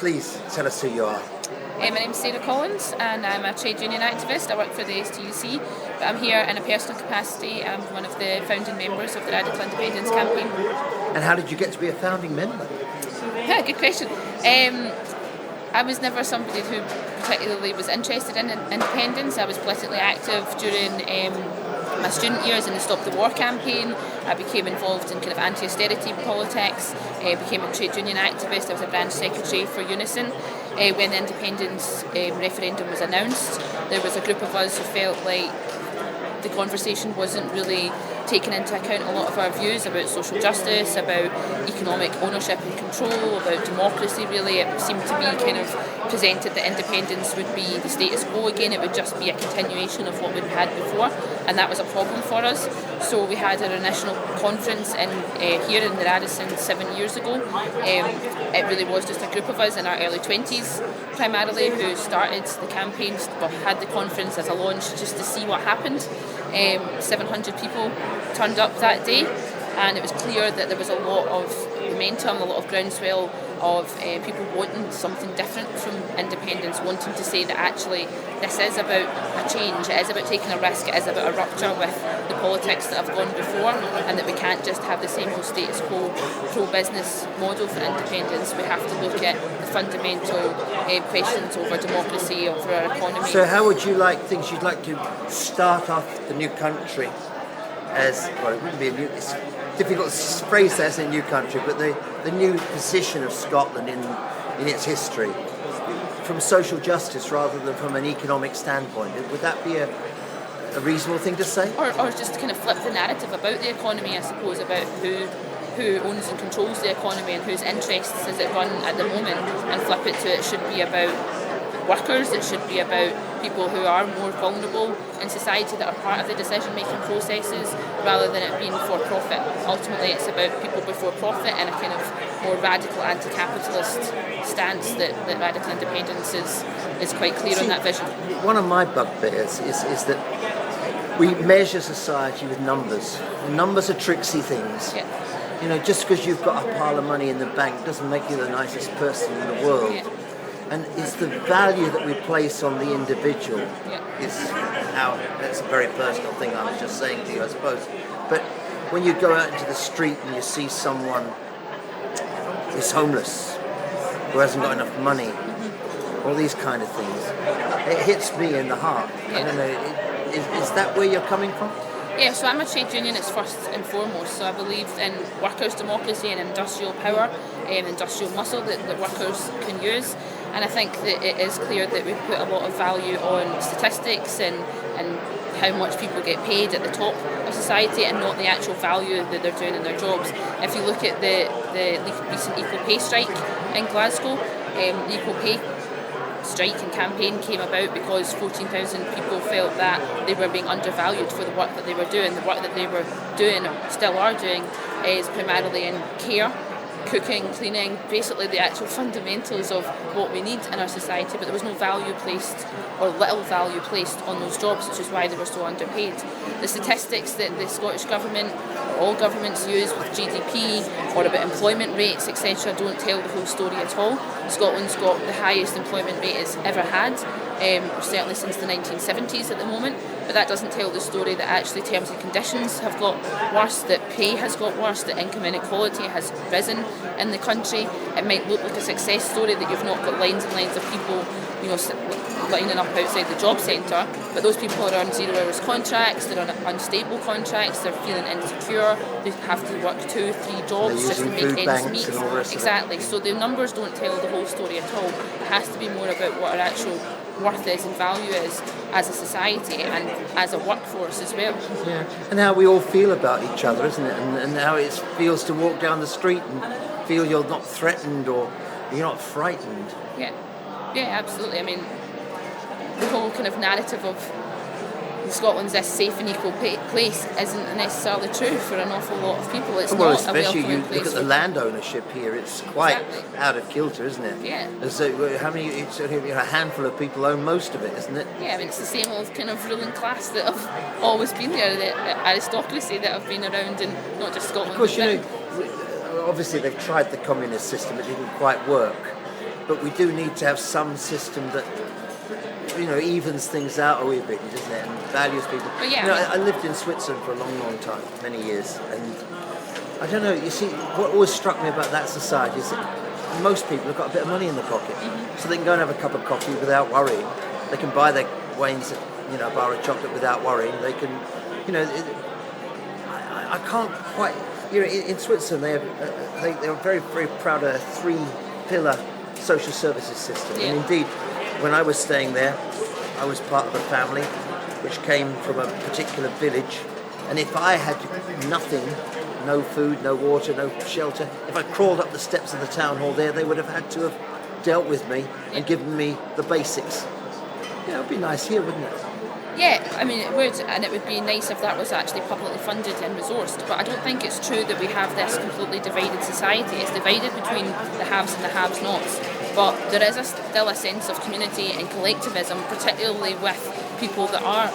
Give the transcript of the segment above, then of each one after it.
please tell us who you are. My name's Sarah Collins and I'm a trade union activist. I work for the STUC, but I'm here in a personal capacity. I'm one of the founding members of the Radical Independence Campaign. And how did you get to be a founding member? Yeah, good question. I was never somebody who particularly was interested in independence. I was politically active during my student years in the Stop the War campaign. I became involved in kind of anti-austerity politics, became a trade union activist. I was a branch secretary for Unison. When the independence referendum was announced, there was a group of us who felt like the conversation wasn't really taking into account a lot of our views about social justice, about economic ownership and control, about democracy really. It seemed to be kind of presented that independence would be the status quo again, it would just be a continuation of what we'd had before, and that was a problem for us. So we had our initial conference here in the Radisson 7 years ago. It really was just a group of us in our early 20s primarily who started the campaign, had the conference as a launch just to see what happened. 700 people turned up that day, and it was clear that there was a lot of momentum, a lot of groundswell of people wanting something different from independence, wanting to say that actually this is about a change, it is about taking a risk, it is about a rupture with the politics that have gone before, and that we can't just have the same old status quo pro-business model for independence. We have to look at the fundamental questions over democracy, over our economy. So how would you like things, you'd like to start off the new country as, well, it wouldn't be a new, it's difficult to phrase that as a new country, but the new position of Scotland in its history from social justice rather than from an economic standpoint. Would that be a reasonable thing to say? Or just kind of flip the narrative about the economy, I suppose, about who owns and controls the economy and whose interests is it run at the moment, and flip it to it should be about workers, it should be about people who are more vulnerable in society that are part of the decision-making processes rather than it being for profit. Ultimately it's about people before profit and a kind of more radical anti-capitalist stance that Radical Independence is quite clear on that vision. One of my bugbears is that we measure society with numbers. Numbers are tricksy things. Yeah. You know, just because you've got a pile of money in the bank doesn't make you the nicest person in the world. Yeah. And it's the value that we place on the individual is how, that's a very personal thing I was just saying to you, I suppose. But when you go out into the street and you see someone who's homeless, who hasn't got enough money, all these kind of things, it hits me in the heart. Yeah. I don't know, is that where you're coming from? Yeah, so I'm a trade unionist first and foremost, so I believe in workers' democracy and industrial power, industrial muscle that workers can use. And I think that it is clear that we put a lot of value on statistics and how much people get paid at the top of society and not the actual value that they're doing in their jobs. If you look at the recent equal pay strike in Glasgow, the equal pay strike and campaign came about because 14,000 people felt that they were being undervalued for the work that they were doing. The work that they were doing, or still are doing, is primarily in care, cooking, cleaning, basically the actual fundamentals of what we need in our society, but there was no value placed, or little value placed on those jobs, which is why they were so underpaid. The statistics that the Scottish Government, or all governments use with GDP, or about employment rates, etc., don't tell the whole story at all. Scotland's got the highest employment rate it's ever had, certainly since the 1970s at the moment, but that doesn't tell the story that actually terms and conditions have got worse, that pay has got worse, that income inequality has risen in the country. It might look like a success story that you've not got lines and lines of people, you know, lining up outside the job centre, but those people are on 0 hours contracts, they're on unstable contracts, they're feeling insecure, they have to work 2-3 jobs just to make ends meet. Exactly, so the numbers don't tell the whole story at all. It has to be more about what our actual worth is and value is as a society and as a workforce as well. Yeah, and how we all feel about each other, isn't it? And how it feels to walk down the street and feel you're not threatened or you're not frightened. Yeah, absolutely. I mean, the whole kind of narrative of Scotland's this safe and equal place isn't necessarily true for an awful lot of people. It's well, not especially a welcoming you place. look at the land ownership here; it's quite out of kilter, isn't it? Yeah. So how many? It's a handful of people own most of it, isn't it? Yeah, I mean it's the same old kind of ruling class that have always been there, the aristocracy that have been around, and not just Scotland. Of course, you know, obviously they've tried the communist system; it didn't quite work. but we do need to have some system that evens things out a wee bit, doesn't it, and values people. But yeah, I lived in Switzerland for a long time, many years, and I don't know. You see, what always struck me about that society is that most people have got a bit of money in their pocket, so they can go and have a cup of coffee without worrying. They can buy their Wayne's, a bar of chocolate without worrying. They can, I can't quite. In Switzerland, they are very, very proud of a 3-pillar social services system, and indeed, when I was staying there, I was part of a family which came from a particular village, and if I had nothing, no food, no water, no shelter, if I crawled up the steps of the town hall there, they would have had to have dealt with me and given me the basics. It would be nice here, wouldn't it? Yeah, I mean it would, and it would be nice if that was actually publicly funded and resourced, but I don't think it's true that we have this completely divided society. It's divided between the haves and the have-nots, but there is still a sense of community and collectivism, particularly with people that are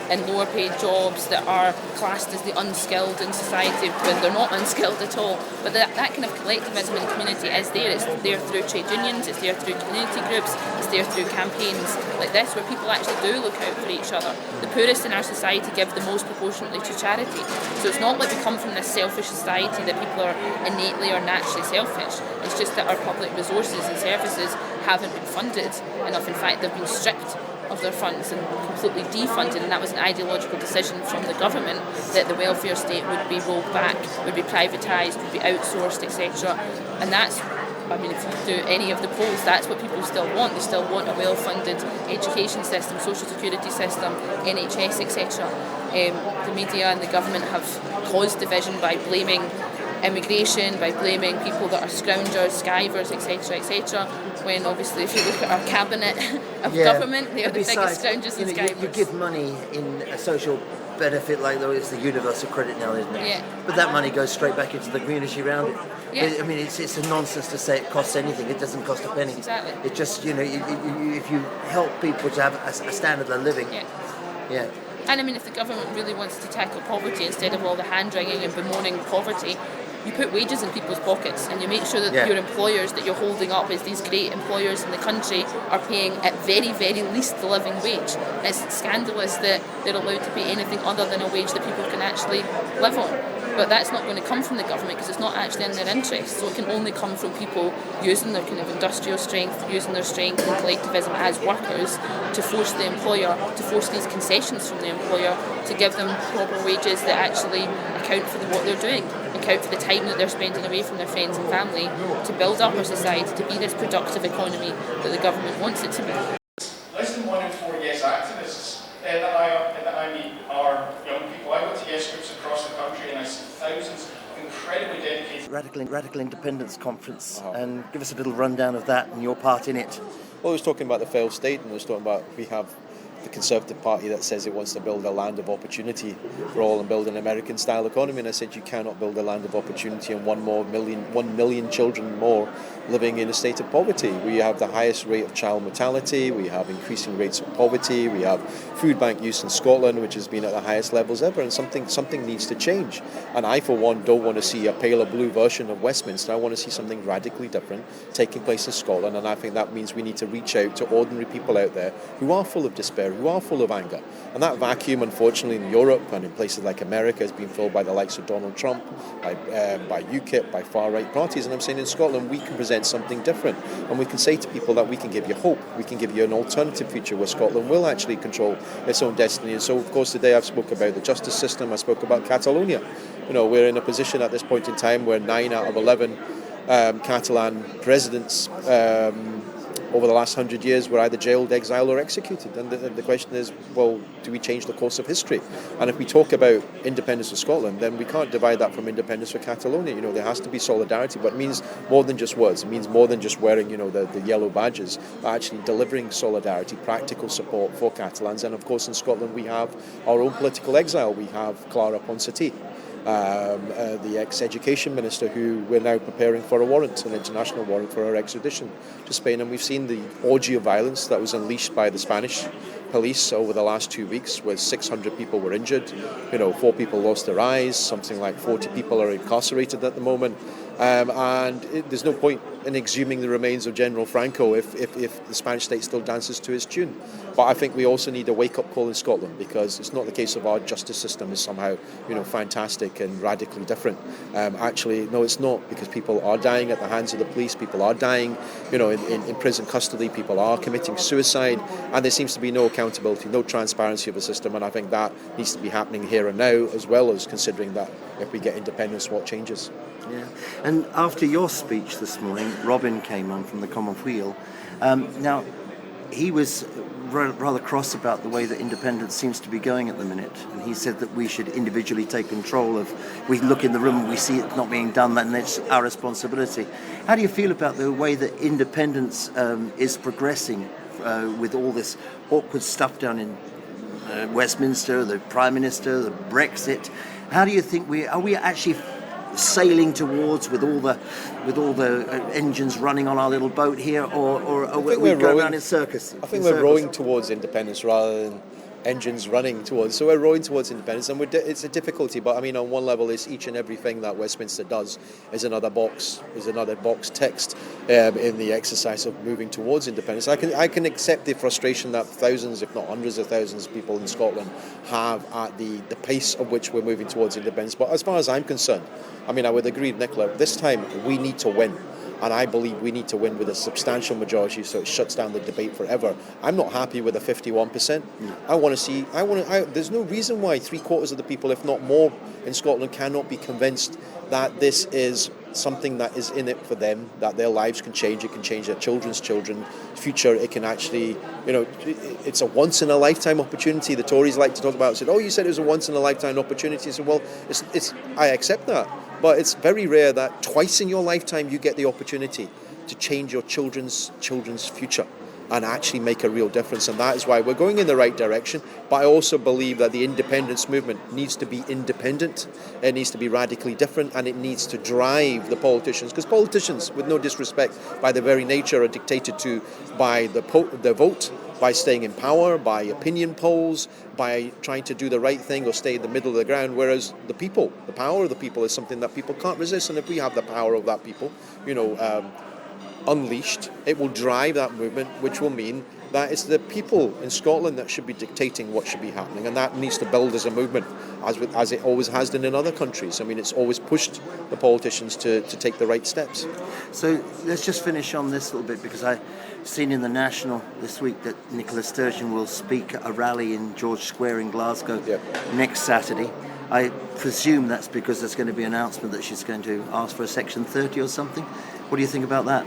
in lower paid jobs, that are classed as the unskilled in society when they're not unskilled at all. But that kind of collectivism and community is there. It's there through trade unions, it's there through community groups, it's there through campaigns like this where people actually do look out for each other. The poorest in our society give the most proportionately to charity. So it's not like we come from this selfish society that people are innately or naturally selfish. It's just that our public resources and services haven't been funded enough. In fact, they've been stripped of their funds and completely defunded, and that was an ideological decision from the government that the welfare state would be rolled back, would be privatised, would be outsourced, etc. And that's, I mean, if you do any of the polls, that's what people still want. They still want a well-funded education system, social security system, NHS, etc. The media and the government have caused division by blaming immigration, by blaming people that are scroungers, skivers, etc., when obviously if you look at our cabinet of government, they are the biggest scroungers and skivers. You give money in a social benefit like though it's the universal credit now, isn't it? Yeah. But that money goes straight back into the community around it. Yeah. I mean, it's a nonsense to say it costs anything. It doesn't cost a penny. Exactly. It just, if you help people to have a standard of living. Yeah. And I mean, if the government really wants to tackle poverty instead of all the hand-wringing and bemoaning poverty, you put wages in people's pockets and you make sure that your employers that you're holding up as these great employers in the country are paying at very, very least the living wage. It's scandalous that they're allowed to pay anything other than a wage that people can actually live on. But that's not going to come from the government because it's not actually in their interest. So it can only come from people using their kind of industrial strength, using their strength and collectivism as workers to force the employer, to force these concessions from the employer to give them proper wages that actually account for what they're doing, account for the time that they're spending away from their friends and family to build up our society to be this productive economy that the government wants it to be. Less than 1 in 4 Yes activists that I meet are young people. I go to Yes groups across the country and I see thousands of incredibly dedicated Radical Independence Conference, and give us a little rundown of that and your part in it. Well, I was talking about the failed state, and I was talking about we have the Conservative Party that says it wants to build a land of opportunity for all and build an American-style economy, and I said you cannot build a land of opportunity and 1 million children more living in a state of poverty. We have the highest rate of child mortality, we have increasing rates of poverty, we have food bank use in Scotland, which has been at the highest levels ever, and something needs to change. And I, for one, don't want to see a paler blue version of Westminster. I want to see something radically different taking place in Scotland, and I think that means we need to reach out to ordinary people out there who are full of despair, who are full of anger. And that vacuum, unfortunately, in Europe and in places like America has been filled by the likes of Donald Trump, by UKIP, by far-right parties. And I'm saying in Scotland we can present something different, and we can say to people that we can give you hope, we can give you an alternative future where Scotland will actually control its own destiny. And so, of course, today I've spoke about the justice system, I spoke about Catalonia. We're in a position at this point in time where 9 out of 11 Catalan presidents over the last 100 years were either jailed, exiled or executed. And the question is, well, do we change the course of history? And if we talk about independence of Scotland, then we can't divide that from independence for Catalonia. There has to be solidarity, but it means more than just words. It means more than just wearing, the yellow badges, but actually delivering solidarity, practical support for Catalans. And of course in Scotland we have our own political exile. We have Clara Ponsatí, the ex-education minister, who we're now preparing for a warrant, an international warrant for her extradition to Spain. And we've seen the orgy of violence that was unleashed by the Spanish police over the last 2 weeks, where 600 people were injured, 4 people lost their eyes, something like 40 people are incarcerated at the moment. And there's no point and exhuming the remains of General Franco if the Spanish state still dances to his tune. But I think we also need a wake-up call in Scotland, because it's not the case of our justice system is somehow, fantastic and radically different. Actually, no, it's not, because people are dying at the hands of the police, people are dying, in prison custody, people are committing suicide, and there seems to be no accountability, no transparency of the system, and I think that needs to be happening here and now, as well as considering that if we get independence, what changes. Yeah. And after your speech this morning, Robin came on from the Common Wheel. Now, he was rather cross about the way that independence seems to be going at the minute, and he said that we should individually take control of, we look in the room and we see it not being done, then it's our responsibility. How do you feel about the way that independence is progressing with all this awkward stuff down in Westminster, the Prime Minister, the Brexit? How do you think are we actually sailing towards with all the engines running on our little boat here, or are we going around in circus? I think we're rowing towards independence rather than engines running towards. So we're rowing towards independence, and it's a difficulty. But I mean, on one level, it's each and everything that Westminster does is another box text in the exercise of moving towards independence. I can accept the frustration that thousands, if not hundreds of thousands, of people in Scotland have at the pace of which we're moving towards independence. But as far as I'm concerned, I mean, I would agree with Nicola. This time we need to win. And I believe we need to win with a substantial majority, so it shuts down the debate forever. I'm not happy with the 51%. There's no reason why 3/4 of the people, if not more, in Scotland cannot be convinced that this is something that is in it for them, that their lives can change, it can change their children's future, it can actually, it's a once-in-a-lifetime opportunity. The Tories like to talk about it, said, you said it was a once-in-a-lifetime opportunity. So, well, I accept that. But it's very rare that twice in your lifetime you get the opportunity to change your children's future and actually make a real difference. And that is why we're going in the right direction. But I also believe that the independence movement needs to be independent, it needs to be radically different, and it needs to drive the politicians. Because politicians, with no disrespect, by their very nature are dictated to by the vote, by staying in power, by opinion polls, by trying to do the right thing or stay in the middle of the ground, whereas the power of the people is something that people can't resist. And if we have the power of that people, unleashed, it will drive that movement, which will mean that it's the people in Scotland that should be dictating what should be happening, and that needs to build as a movement, as it always has done in other countries. I mean, it's always pushed the politicians to take the right steps. So let's just finish on this little bit, because I've seen in the National this week that Nicola Sturgeon will speak at a rally in George Square in Glasgow next Saturday. I presume that's because there's going to be an announcement that she's going to ask for a Section 30 or something. What do you think about that?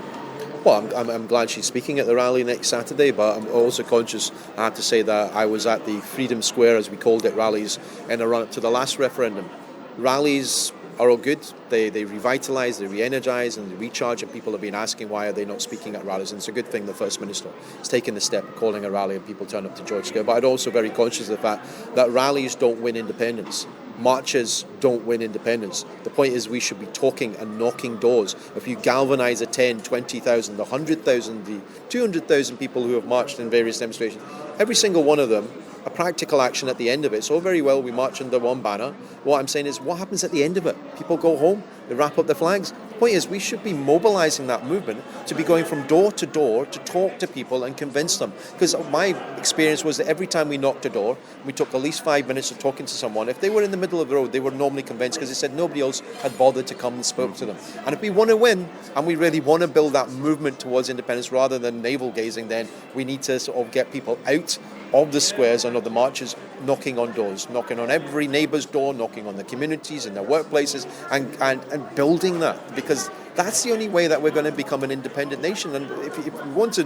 Well, I'm glad she's speaking at the rally next Saturday, but I'm also conscious, I have to say, that I was at the Freedom Square, as we called it, rallies in a run-up to the last referendum. Rallies are all good. They revitalise, they re-energise and they recharge, and people have been asking why are they not speaking at rallies, and it's a good thing the First Minister has taken the step of calling a rally and people turn up to George Square. But I'm also very conscious of the fact that rallies don't win independence. Marches don't win independence. The point is we should be talking and knocking doors. If you galvanise the 10, 20,000, the 100,000, the 200,000 people who have marched in various demonstrations, every single one of them, a practical action at the end of it. So very well we march under one banner. What I'm saying is, what happens at the end of it? People go home, they wrap up their flags. The point is, we should be mobilising that movement to be going from door to door to talk to people and convince them. Because my experience was that every time we knocked a door, we took at least 5 minutes of talking to someone. If they were in the middle of the road, they were normally convinced, because they said nobody else had bothered to come and spoke to them. And if we want to win, and we really want to build that movement towards independence rather than navel gazing, then we need to sort of get people out of the squares and of the marches, knocking on doors, knocking on every neighbour's door, knocking on the communities and their workplaces, and building that, because that's the only way that we're going to become an independent nation. And if we want to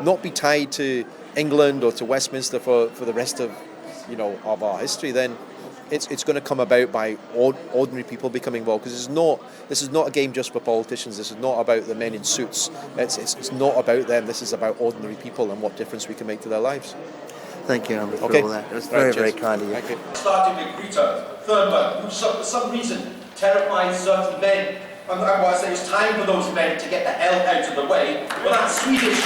not be tied to England or to Westminster for the rest of of our history, then it's going to come about by ordinary people becoming involved. Because this is not a game just for politicians. This is not about the men in suits. It's not about them. This is about ordinary people and what difference we can make to their lives. Thank you, Amber, for all that. It was very kind of you. Thank you. Starting with Greta Thunberg, who for some reason terrifies certain men. And what I say it's time for those men to get the hell out of the way. Well, that Swedish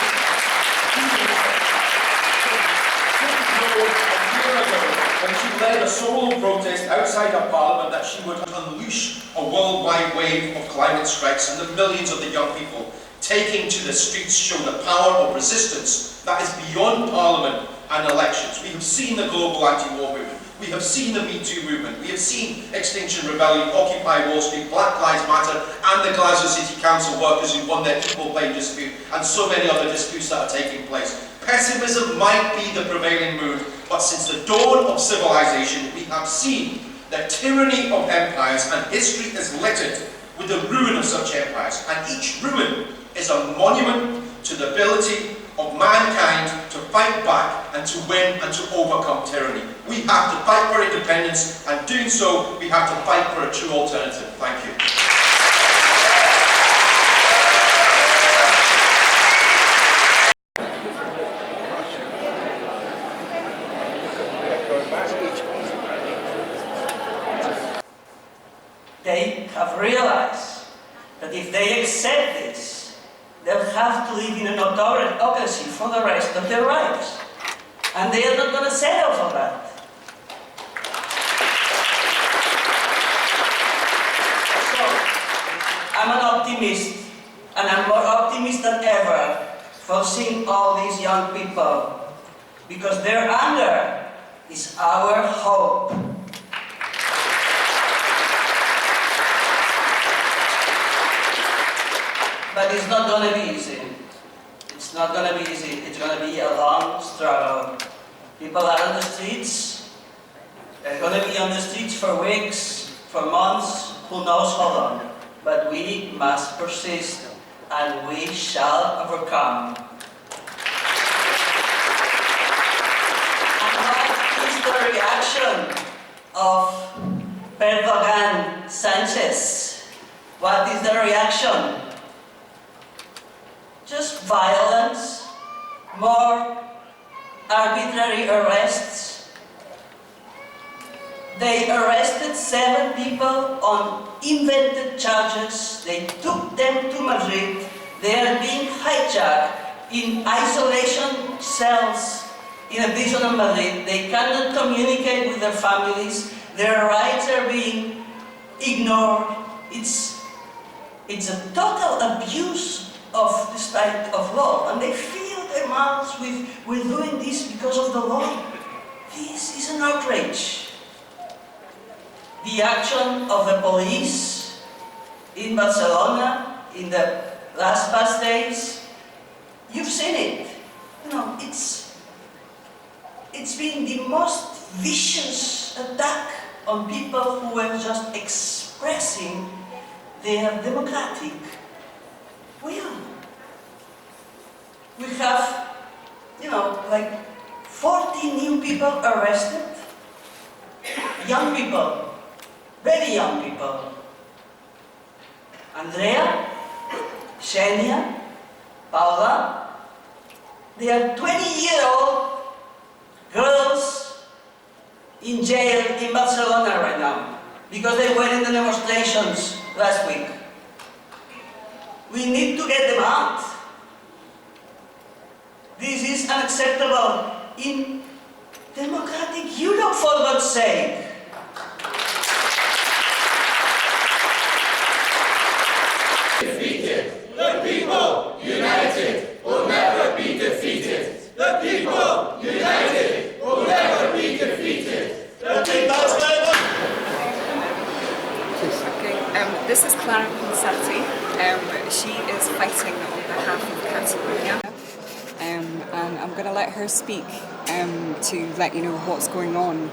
when she led a solo protest outside her parliament that she would unleash a worldwide wave of climate strikes, and the millions of the young people taking to the streets show the power of resistance that is beyond Parliament and elections. We have seen the global anti-war movement. We have seen the Me Too movement. We have seen Extinction Rebellion, Occupy Wall Street, Black Lives Matter, and the Glasgow City Council workers who won their equal pay dispute, and so many other disputes that are taking place. Pessimism might be the prevailing mood, but since the dawn of civilization, we have seen the tyranny of empires, and history is littered with the ruin of such empires, and each ruin is a monument to the ability of mankind to fight back and to win and to overcome tyranny. We have to fight for independence, and doing so, we have to fight for a true alternative. Thank you. They have realized that if they accept this, they'll have to live in an autocracy for the rest of their lives. And they are not going to settle for that. So, I'm an optimist, and I'm more optimist than ever for seeing all these young people, because their anger is our hope. But it's not going to be easy. It's not going to be easy. It's going to be a long struggle. People are on the streets. They're going to be on the streets for weeks, for months, who knows how long. But we must persist, and we shall overcome. And what is the reaction of Erdogan Sanchez? What is the reaction? Just violence, more arbitrary arrests. They arrested 7 people on invented charges. They took them to Madrid. They are being hijacked in isolation cells in a prison in Madrid. They cannot communicate with their families. Their rights are being ignored. It's a total abuse of this type of law, and they fill their mouths with, "We're doing this because of the law." This is an outrage. The action of the police in Barcelona in the past days, you've seen it. You know, it's been the most vicious attack on people who were just expressing their democratic will. We have, like 40 new people arrested. Young people, very young people. Andrea, Xenia, Paula, they are 20-year-old girls in jail in Barcelona right now because they were in the demonstrations last week. We need to get them out. This is unacceptable in democratic Europe, for God's sake. Defeated. The people united will never be defeated. The people united will never be defeated. The people. This is Clara Ponsati. She is fighting on behalf of Catalonia, and I'm going to let her speak to let you know what's going on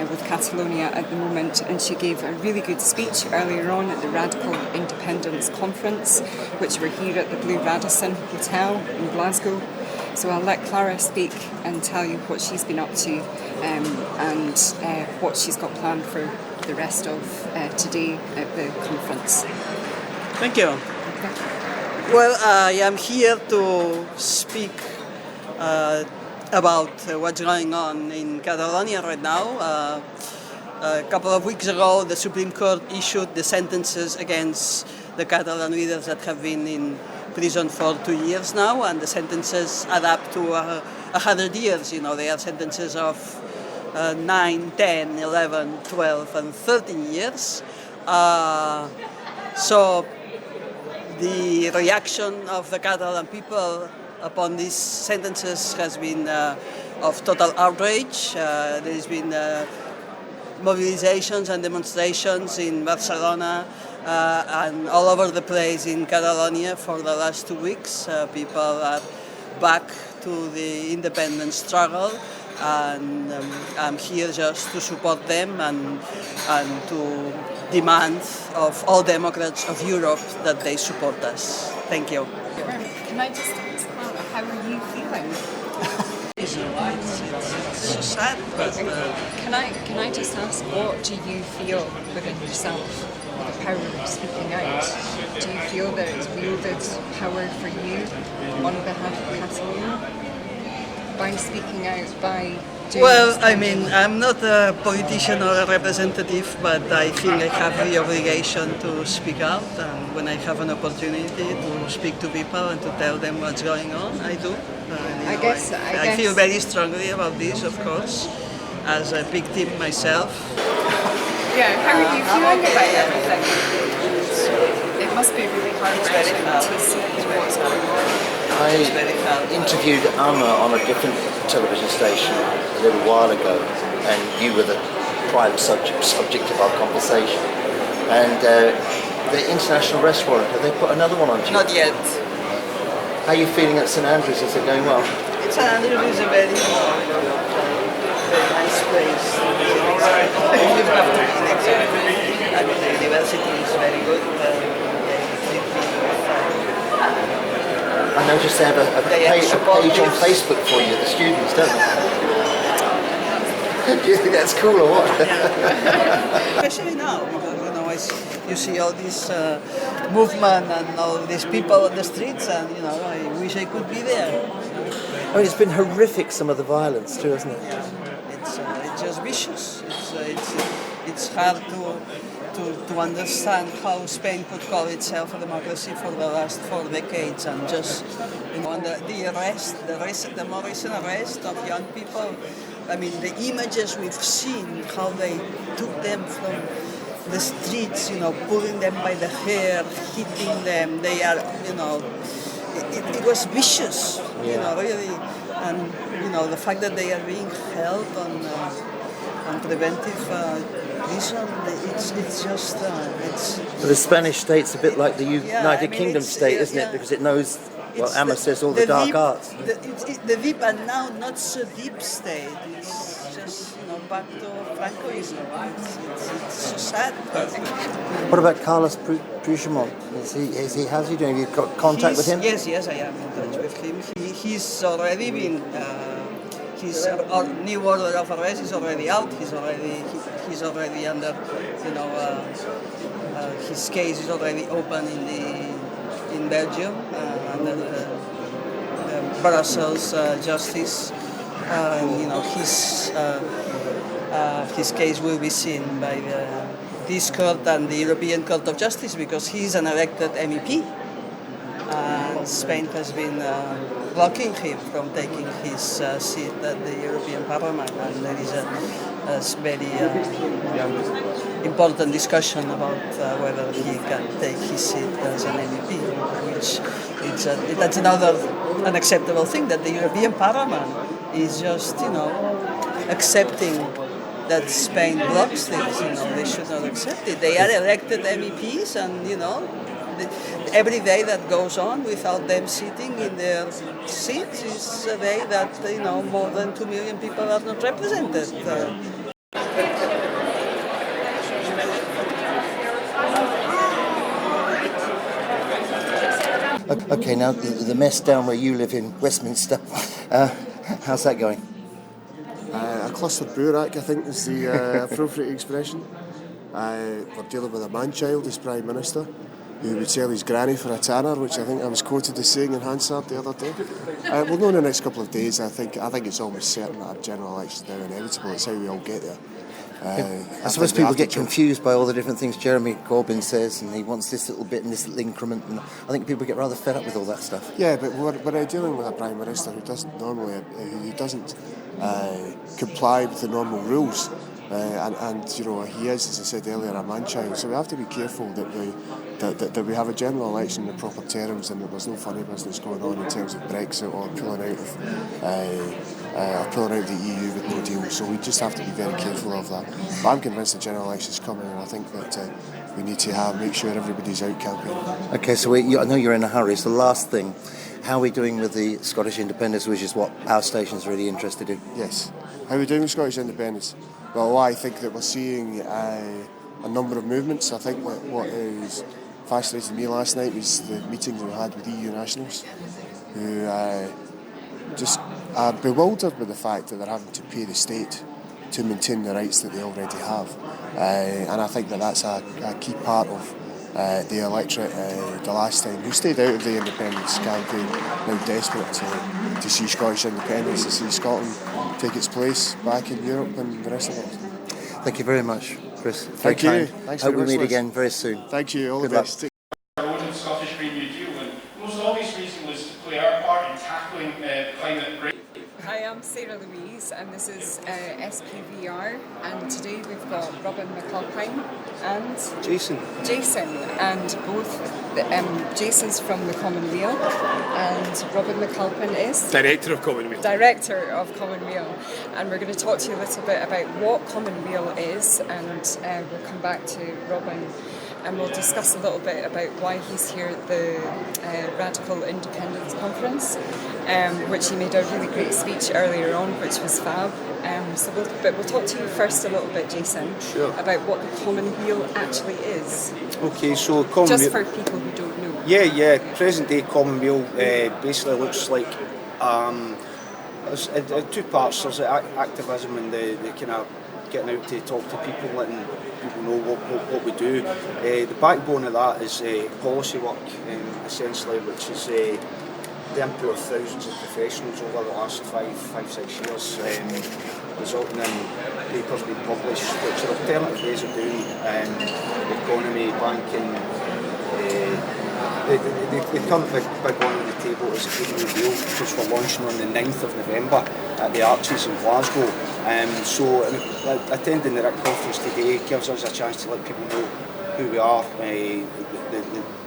with Catalonia at the moment. And she gave a really good speech earlier on at the Radical Independence Conference, which we're here at the Blue Radisson Hotel in Glasgow. So I'll let Clara speak and tell you what she's been up to and what she's got planned for the rest of today at the conference. Thank you. Well, I am here to speak about what's going on in Catalonia right now. A couple of weeks ago, the Supreme Court issued the sentences against the Catalan leaders that have been in prison for 2 years now, and the sentences add up to 100 years. They are sentences of 9, 10, 11, 12, and 13 years. So the reaction of the Catalan people upon these sentences has been of total outrage. There's been mobilizations and demonstrations in Barcelona and all over the place in Catalonia for the last 2 weeks. People are back to the independence struggle, and I'm here just to support them and to demand of all Democrats of Europe that they support us. Thank you. Can I just ask, how are you feeling? It's so sad, but Can I just ask, what do you feel within yourself with the power of speaking out? Do you feel that it's wielded power for you on behalf of Catalonia? By speaking out, by doing well, this I kind mean, of- I'm not a politician or a representative, but I think I have the obligation to speak out, and when I have an opportunity to speak to people and to tell them what's going on, I do. I guess- I feel very strongly about this, of course, as a victim myself. Yeah, how are you feeling about everything? It must be really hard to see what's going on. I interviewed Amma on a different television station a little while ago, and you were the prime subject of our conversation. And the international arrest warrant, have they put another one on you? Not yet. How are you feeling at St Andrews? Is it going well? St Andrews is a very nice place. You have to be next to it. I mean, the university is very good. I noticed they have a page on Facebook for you, the students, don't they? Do you think that's cool or what? Especially now, because you see all this movement and all these people on the streets, and I wish I could be there. I mean, it's been horrific, some of the violence too, hasn't it? It's just vicious. It's hard to understand how Spain could call itself a democracy for the last 4 decades, and just the more recent arrest of young people. I mean, the images we've seen, how they took them from the streets, pulling them by the hair, hitting them. They are, it was vicious, really. And, the fact that they are being held on preventive prison, it's just, it's... But the Spanish state's a bit like the United Kingdom it's- state, isn't yeah. it? Because it knows, well, It's Amma says all the dark deep, arts. The deep and now not so deep state. It's just, back to Francoism. It's so sad. What about Carlos Puigdemont? How's he doing? Have you got contact with him? Yes, I am in touch with him. He's already been... his new order of arrest is already out. He's already under, his case is already open in Belgium under the Brussels justice. His case will be seen by this court and the European Court of Justice, because he's an elected MEP. And Spain has been blocking him from taking his seat at the European Parliament, and there is a very important discussion about whether he can take his seat as an MEP, which that's another unacceptable thing, that the European Parliament is just, accepting that Spain blocks things. They should not accept it. They are elected MEPs, and every day that goes on without them sitting in their seats is a day that more than 2 million people are not represented. Okay, now the mess down where you live in Westminster, how's that going? A clustered burak, I think, is the appropriate expression. We're dealing with a man-child as Prime Minister, who would sell his granny for a tanner, which I think I was quoted as saying in Hansard the other day. We'll know in the next couple of days. I think it's almost certain that a general election is now inevitable. It's how we all get there. I suppose people get confused by all the different things Jeremy Corbyn says, and he wants this little bit and this little increment, and I think people get rather fed up with all that stuff. Yeah, but we're dealing with a Prime Minister who doesn't comply with the normal rules. And you know, he is, as I said earlier, a man-child. So we have to be careful that we have a general election in the proper terms, and that there's no funny business going on in terms of Brexit or pulling out of the EU with no deal. So we just have to be very careful of that. But I'm convinced the general election's coming, and I think that we need to make sure everybody's out campaigning. Okay, so I know you're in a hurry. So the last thing, how are we doing with the Scottish independence, which is what our station's really interested in? Yes. How are we doing with Scottish independence? Well, I think that we're seeing a number of movements. I think that what is fascinated me last night was the meetings we had with EU nationals, who just are bewildered by the fact that they're having to pay the state to maintain the rights that they already have. And I think that that's a key part of the electorate the last time, who stayed out of the independence campaign, now desperate to see Scottish independence, to see Scotland take its place back in Europe and the rest of the world. Thank you very much, Chris. Thank you. Thanks Hope very we much, meet Liz. again very soon. Thank you. All Good the luck. best. Our own Scottish Green New Deal, and the most obvious reason was to play our part in tackling climate break. Hi, I'm Sarah Louise, and this is SPVR, and today we've got Robin McAlpine and Jason, and both Jason's from the Commonweal, and Robin McAlpine is Director of Commonweal. Director of Commonweal, and we're going to talk to you a little bit about what Commonweal is, and we'll come back to Robin. And we'll discuss a little bit about why he's here at the Radical Independence Conference, which he made a really great speech earlier on, which was fab. We'll talk to you first a little bit, Jason, about what the Commonweal actually is. Okay, so Commonweal. Just for people who don't know. Yeah. Present day Commonweal basically looks like there's two parts. There's the activism and the kind of getting out to talk to people, letting people know what we do. The backbone of that is policy work, essentially, which is the input of thousands of professionals over the last 5-6 years, resulting in papers being published, which are alternative ways of doing the economy, banking. The current big one on the table is the Green New Deal, which we're launching on the 9th of November at the Arches in Glasgow. So attending the RIC conference today gives us a chance to let people know who we are,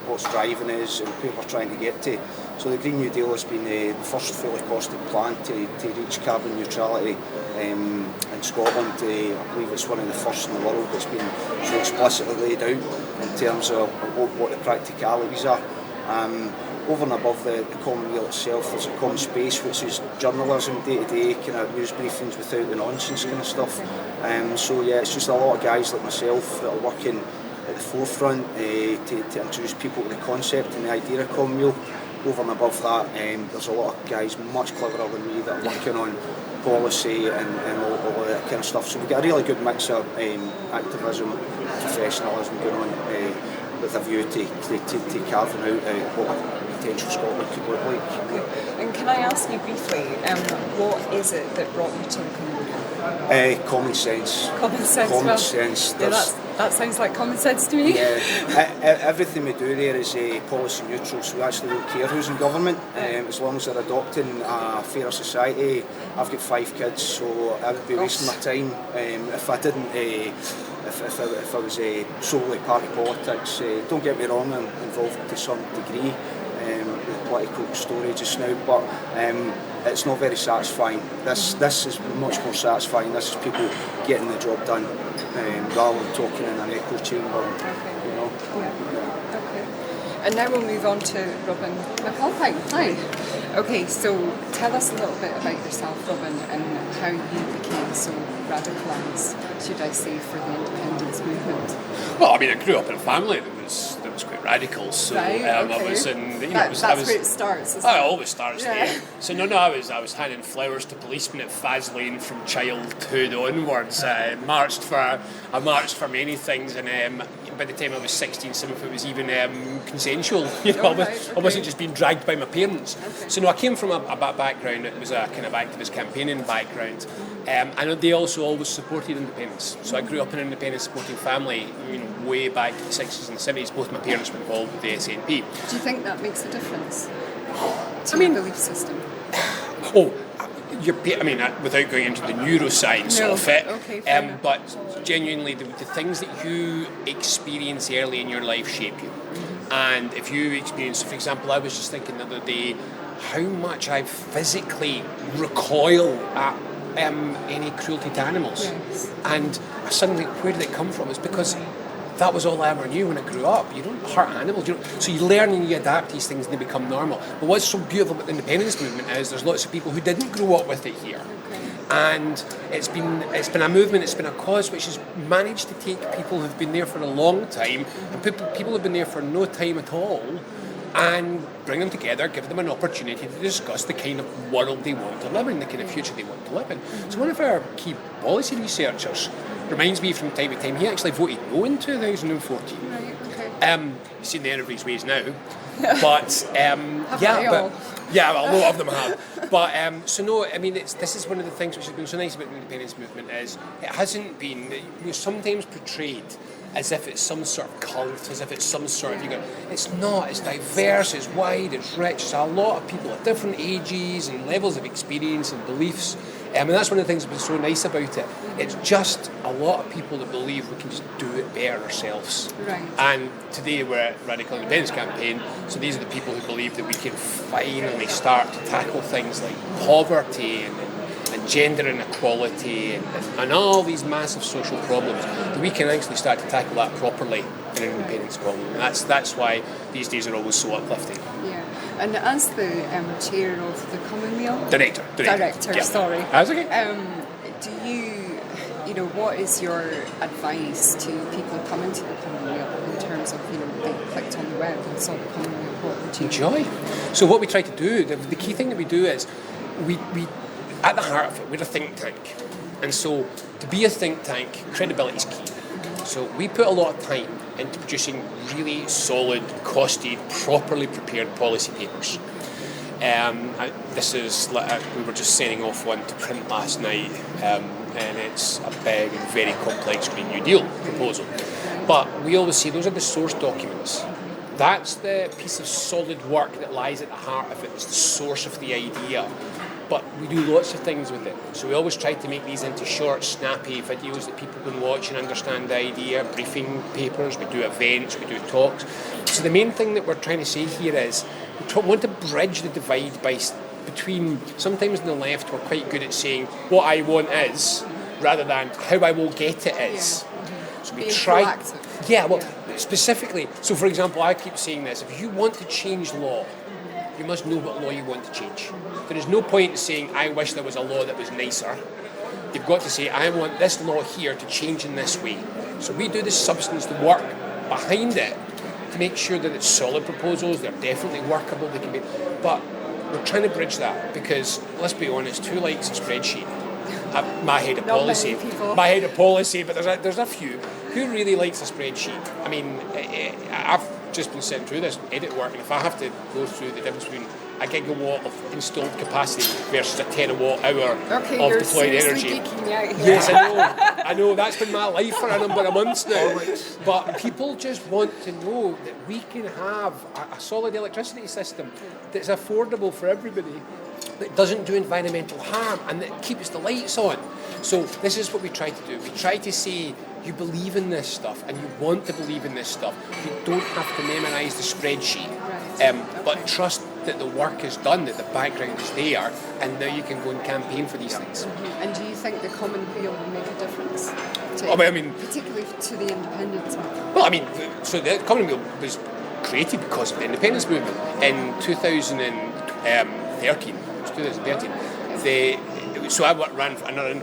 what's driving us and where we're trying to get to. So the Green New Deal has been the first fully costed plan to reach carbon neutrality in Scotland. I believe it's one of the first in the world that's been so explicitly laid out in terms of what the practicalities are. Over and above the Commonweal itself, there's a common space which is journalism, day-to-day, kind of news briefings without the nonsense kind of stuff. So yeah, it's just a lot of guys like myself that are working at the forefront to introduce people to the concept and the idea of Commonweal. Over and above that, there's a lot of guys much cleverer than me that are working on policy and all of that kind of stuff. So we've got a really good mix of activism, professionalism going on with a view to carving out what potential Scotland could look like. Okay. And can I ask you briefly, what is it that brought you to the Commonweal? Common sense. Common sense. Common sense. Yeah, that sounds like common sense to me. Yeah, everything we do there is policy neutral, so we actually don't care who's in government, as long as they're adopting a fairer society. I've got 5 kids, so I would be wasting my time if I didn't. If I was solely party politics. Don't get me wrong, I'm involved to some degree with the political story just now, but it's not very satisfying. This is much more satisfying. This is people getting the job done rather than talking in an echo chamber. You know. Yeah. Okay. And now we'll move on to Robin McAlpine. Hi. Okay, so tell us a little bit about yourself, Robin, and how you became so radicalised, should I say, for the independence movement. Well, I mean, I grew up in a family that was quite radical, so right, okay. I was in. That's where it starts. It always starts there. So I was handing flowers to policemen at Faslane from childhood onwards. I marched for many things, and by the time I was 16, some of it was even consensual. I wasn't just being dragged by my parents. Okay. So I came from a background that was a kind of activist campaigning background, and they also always supported independence. So I grew up in an independence supporting family, way back in the 60s and the 70s. Both my parents were involved with the SNP. Do you think that makes a difference to your belief system? I mean, without going into the neuroscience of it, okay, but genuinely, the things that you experience early in your life shape you. And if you experience, for example, I was just thinking the other day how much I physically recoil at any cruelty to animals. Yes. And suddenly, where did it come from? It's because that was all I ever knew when I grew up. You don't hurt animals. So you learn and you adapt these things and they become normal. But what's so beautiful about the independence movement is there's lots of people who didn't grow up with it here. And it's been a movement, it's been a cause which has managed to take people who've been there for a long time and people who've been there for no time at all and bring them together, give them an opportunity to discuss the kind of world they want to live in, the kind of future they want to live in. So one of our key policy researchers reminds me from time to time, he actually voted no in 2014. Right, okay. He's seen the end of his ways now. But, a lot of them have. But, so no, I mean, this is one of the things which has been so nice about the independence movement is it hasn't been, we're sometimes portrayed as if it's some sort of cult, as if it's some sort of, it's not, it's diverse, it's wide, it's rich, it's a lot of people at different ages and levels of experience and beliefs. And that's one of the things that's been so nice about it. It's just a lot of people that believe we can just do it better ourselves. Right. And today we're at Radical Independence Campaign, so these are the people who believe that we can finally start to tackle things like poverty and gender inequality and all these massive social problems, that we can actually start to tackle that properly in an independence colony. And that's why these days are always so uplifting. Yeah. And as the chair of the Commonweal... Director, yeah. Sorry. That's okay. Do you what is your advice to people coming to the Commonweal in terms of, they clicked on the web and saw the Commonweal, what would you... Enjoy. So what we try to do, the key thing that we do is, we at the heart of it, we're a think tank. And so to be a think tank, credibility is key. So we put a lot of time into producing really solid, costed, properly prepared policy papers. This is, we were just sending off one to print last night, and it's a big and very complex Green New Deal proposal. But we always say those are the source documents. That's the piece of solid work that lies at the heart of it. It's the source of the idea. But we do lots of things with it. So we always try to make these into short, snappy videos that people can watch and understand the idea, briefing papers, we do events, we do talks. So the main thing that we're trying to say here is we want to bridge the divide between, sometimes on the left we're quite good at saying what I want is, rather than how I will get it is. Yeah. So we being try... proactive. Yeah, specifically, so for example, I keep saying this, if you want to change law, you must know what law you want to change. There is no point in saying, I wish there was a law that was nicer. You've got to say, I want this law here to change in this way. So we do the substance, the work behind it, to make sure that it's solid proposals, they're definitely workable, they can be... But we're trying to bridge that, because, let's be honest, who likes a spreadsheet? My head of policy, but there's a few. Who really likes a spreadsheet? I mean, I've just been sitting through this edit work, and if I have to go through the difference between a gigawatt of installed capacity versus a terawatt hour of deployed energy. Yes, I know, that's been my life for a number of months now. But people just want to know that we can have a solid electricity system that's affordable for everybody, that doesn't do environmental harm, and that keeps the lights on. So this is what we try to do. We try to say, you believe in this stuff and you want to believe in this stuff. You don't have to memorise the spreadsheet, but trust that the work is done, that the background is there, and now you can go and campaign for these things. And do you think the Commonweal will make a difference? Particularly to the independence movement? Well, I mean, so the Commonweal was created because of the independence movement. In 2013, so I ran for another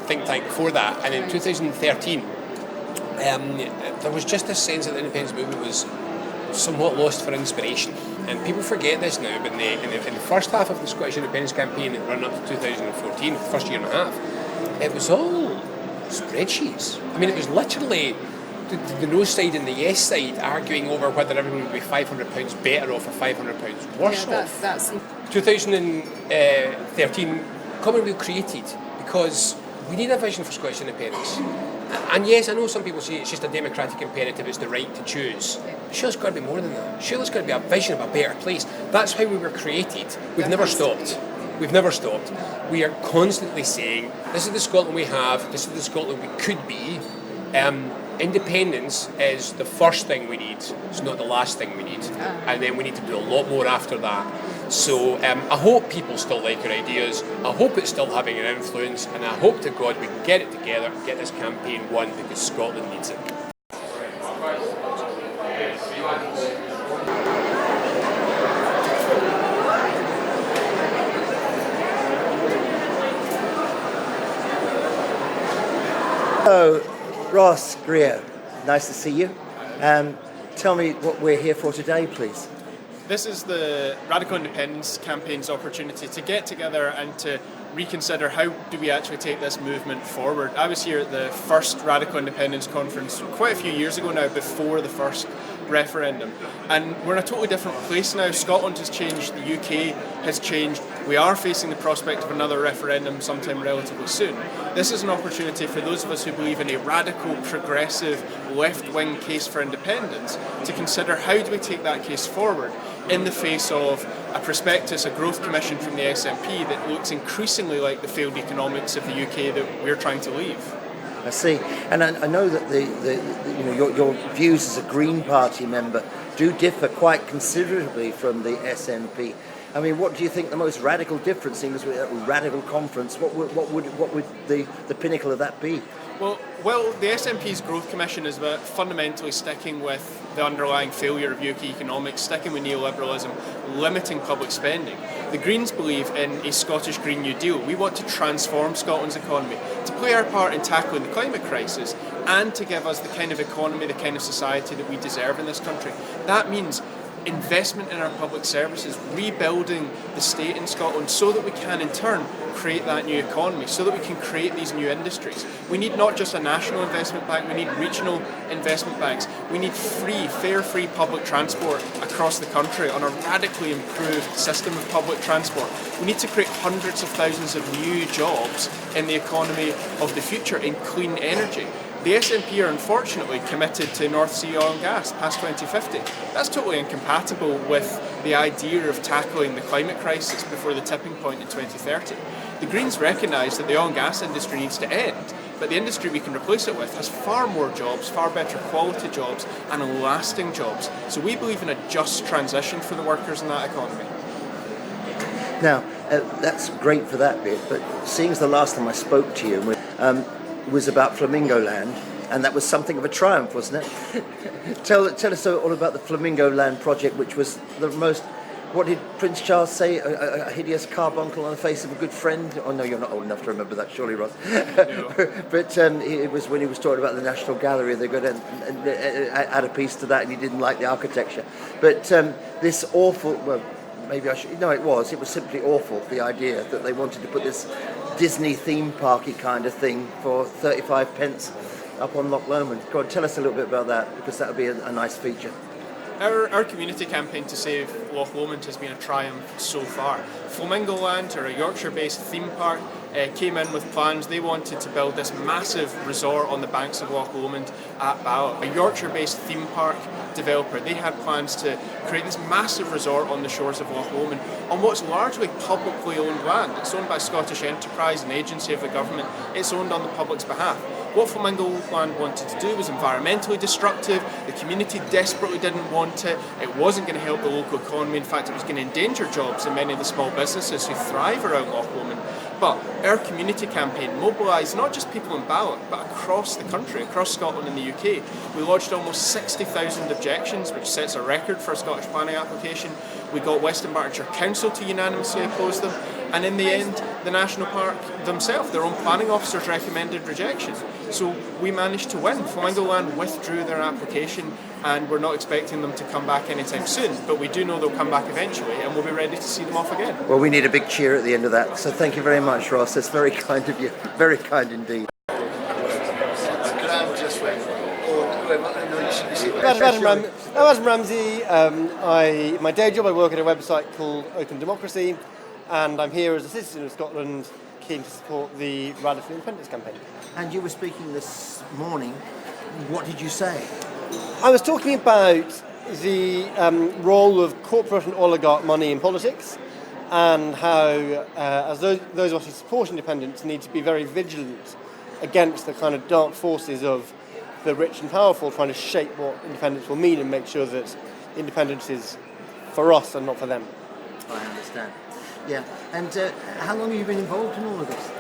think tank before that, and in 2013 there was just a sense that the independence movement was somewhat lost for inspiration, and people forget this now, but in the first half of the Scottish independence campaign that ran up to 2014, the first year and a half, it was all spreadsheets. I mean, it was literally the no side and the yes side arguing over whether everyone would be £500 better off or £500 worse off. That's 2013, Commonweal created because we need a vision for Scottish independence. And yes, I know some people say it's just a democratic imperative, it's the right to choose. Sure, it's got to be more than that. Sure, it's got to be a vision of a better place. That's how we were created. We've never stopped. We've never stopped. We are constantly saying, this is the Scotland we have, this is the Scotland we could be. Independence is the first thing we need. It's not the last thing we need. And then we need to do a lot more after that. So I hope people still like our ideas. I hope it's still having an influence. And I hope to God we can get it together and get this campaign won because Scotland needs it. Hello, Ross Greer. Nice to see you. Tell me what we're here for today, please. This is the Radical Independence campaign's opportunity to get together and to reconsider how do we actually take this movement forward. I was here at the first Radical Independence conference quite a few years ago now, before the first referendum, and we're in a totally different place now. Scotland has changed, the UK has changed. We are facing the prospect of another referendum sometime relatively soon. This is an opportunity for those of us who believe in a radical, progressive, left-wing case for independence to consider how do we take that case forward in the face of a prospectus, a growth commission from the SNP that looks increasingly like the failed economics of the UK that we're trying to leave. I see, and I know that your views as a Green Party member do differ quite considerably from the SNP. I mean, what do you think the most radical difference seems with a radical conference? What would the pinnacle of that be? Well, the SNP's Growth Commission is about fundamentally sticking with the underlying failure of UK economics, sticking with neoliberalism, limiting public spending. The Greens believe in a Scottish Green New Deal. We want to transform Scotland's economy, to play our part in tackling the climate crisis, and to give us the kind of economy, the kind of society that we deserve in this country. That means investment in our public services, rebuilding the state in Scotland so that we can in turn create that new economy, so that we can create these new industries. We need not just a national investment bank, we need regional investment banks. We need fair free public transport across the country on a radically improved system of public transport. We need to create hundreds of thousands of new jobs in the economy of the future in clean energy. The SNP are unfortunately committed to North Sea oil and gas past 2050. That's totally incompatible with the idea of tackling the climate crisis before the tipping point in 2030. The Greens recognise that the oil and gas industry needs to end, but the industry we can replace it with has far more jobs, far better quality jobs, and lasting jobs. So we believe in a just transition for the workers in that economy. Now, that's great for that bit, but seeing as the last time I spoke to you was about Flamingo Land, and that was something of a triumph, wasn't it? Tell us all about the Flamingo Land project, which was the most, what did Prince Charles say, a hideous carbuncle on the face of a good friend? Oh no, you're not old enough to remember that, surely, Ross. No. But it was when he was talking about the National Gallery, they got to add a piece to that, and he didn't like the architecture. But this awful, well, maybe I should, no, it was simply awful, the idea that they wanted to put this Disney theme parky kind of thing for 35 pence up on Loch Lomond. Go on, tell us a little bit about that, because that would be a nice feature. Our community campaign to save Loch Lomond has been a triumph so far. Flamingo Land, or a Yorkshire-based theme park, came in with plans. They wanted to build this massive resort on the banks of Loch Lomond at Ballot. A Yorkshire-based theme park developer, they had plans to create this massive resort on the shores of Loch Lomond on what's largely publicly owned land. It's owned by Scottish Enterprise, an agency of the government. It's owned on the public's behalf. What Flamingo Land wanted to do was environmentally destructive. The community desperately didn't want it. It wasn't going to help the local economy. In fact, it was going to endanger jobs in many of the small businesses who thrive around Loch Lomond. But our community campaign mobilised not just people in Ballot, but across the country, across Scotland and the UK. We lodged almost 60,000 objections, which sets a record for a Scottish planning application. We got West Dunbartonshire Council to unanimously oppose them. And in the end, the National Park themselves, their own planning officers recommended rejection. So we managed to win. Flamingo Land withdrew their application, and we're not expecting them to come back anytime soon. But we do know they'll come back eventually, and we'll be ready to see them off again. Well, we need a big cheer at the end of that. So thank you very much, Ross. That's very kind of you. Very kind indeed. I'm Ramsey. My day job, I work at a website called Open Democracy, and I'm here as a citizen of Scotland, keen to support the Radical Independence campaign. And you were speaking this morning. What did you say? I was talking about the role of corporate and oligarch money in politics, and how, as those of us who support independence, need to be very vigilant against the kind of dark forces of the rich and powerful trying to shape what independence will mean and make sure that independence is for us and not for them. I understand. Yeah. And how long have you been involved in all of this?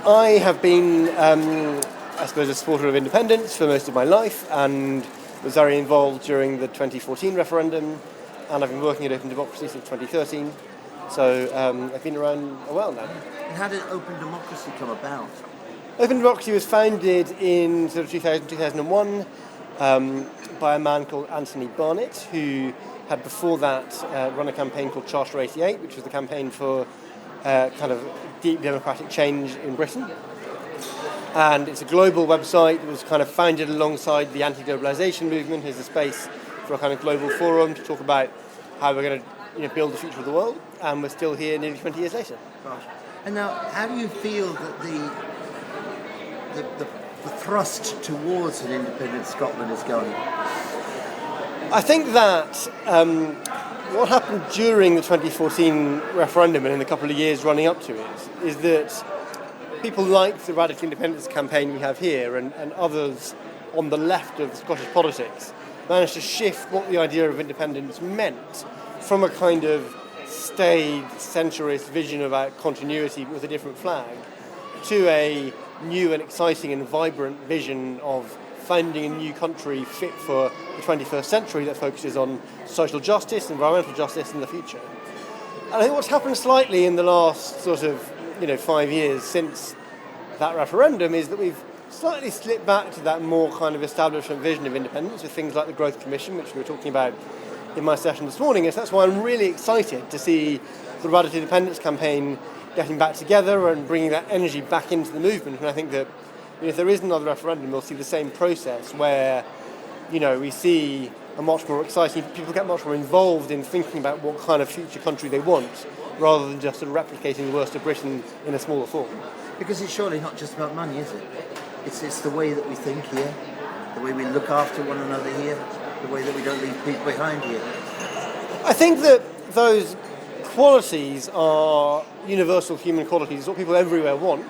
I have been, I suppose, a supporter of independence for most of my life and was very involved during the 2014 referendum, and I've been working at Open Democracy since 2013. So I've been around a while now. And how did Open Democracy come about? Open Democracy was founded in sort of 2000, 2001 by a man called Anthony Barnett, who had before that run a campaign called Charter 88, which was the campaign for kind of deep democratic change in Britain. And it's a global website. It was kind of founded alongside the anti-globalization movement as a space for a kind of global forum to talk about how we're going to build the future of the world. And we're still here nearly 20 years later. Gosh. And now, how do you feel that the thrust towards an independent Scotland is going? I think that what happened during the 2014 referendum and in the couple of years running up to it is that people like the radical independence campaign we have here and others on the left of Scottish politics managed to shift what the idea of independence meant from a kind of staid, centrist vision about continuity with a different flag to a new and exciting and vibrant vision of founding a new country fit for the 21st century that focuses on social justice, environmental justice in the future. And I think what's happened slightly in the last sort of 5 years since that referendum is that we've slightly slipped back to that more kind of establishment vision of independence with things like the Growth Commission, which we were talking about in my session this morning. And so that's why I'm really excited to see the Radical Independence campaign getting back together and bringing that energy back into the movement. And I think that if there is another referendum, we'll see the same process where, we see a much more exciting, people get much more involved in thinking about what kind of future country they want, rather than just sort of replicating the worst of Britain in a smaller form. Because it's surely not just about money, is it? It's the way that we think here, the way we look after one another here, the way that we don't leave people behind here. I think that those qualities are universal human qualities, what people everywhere want.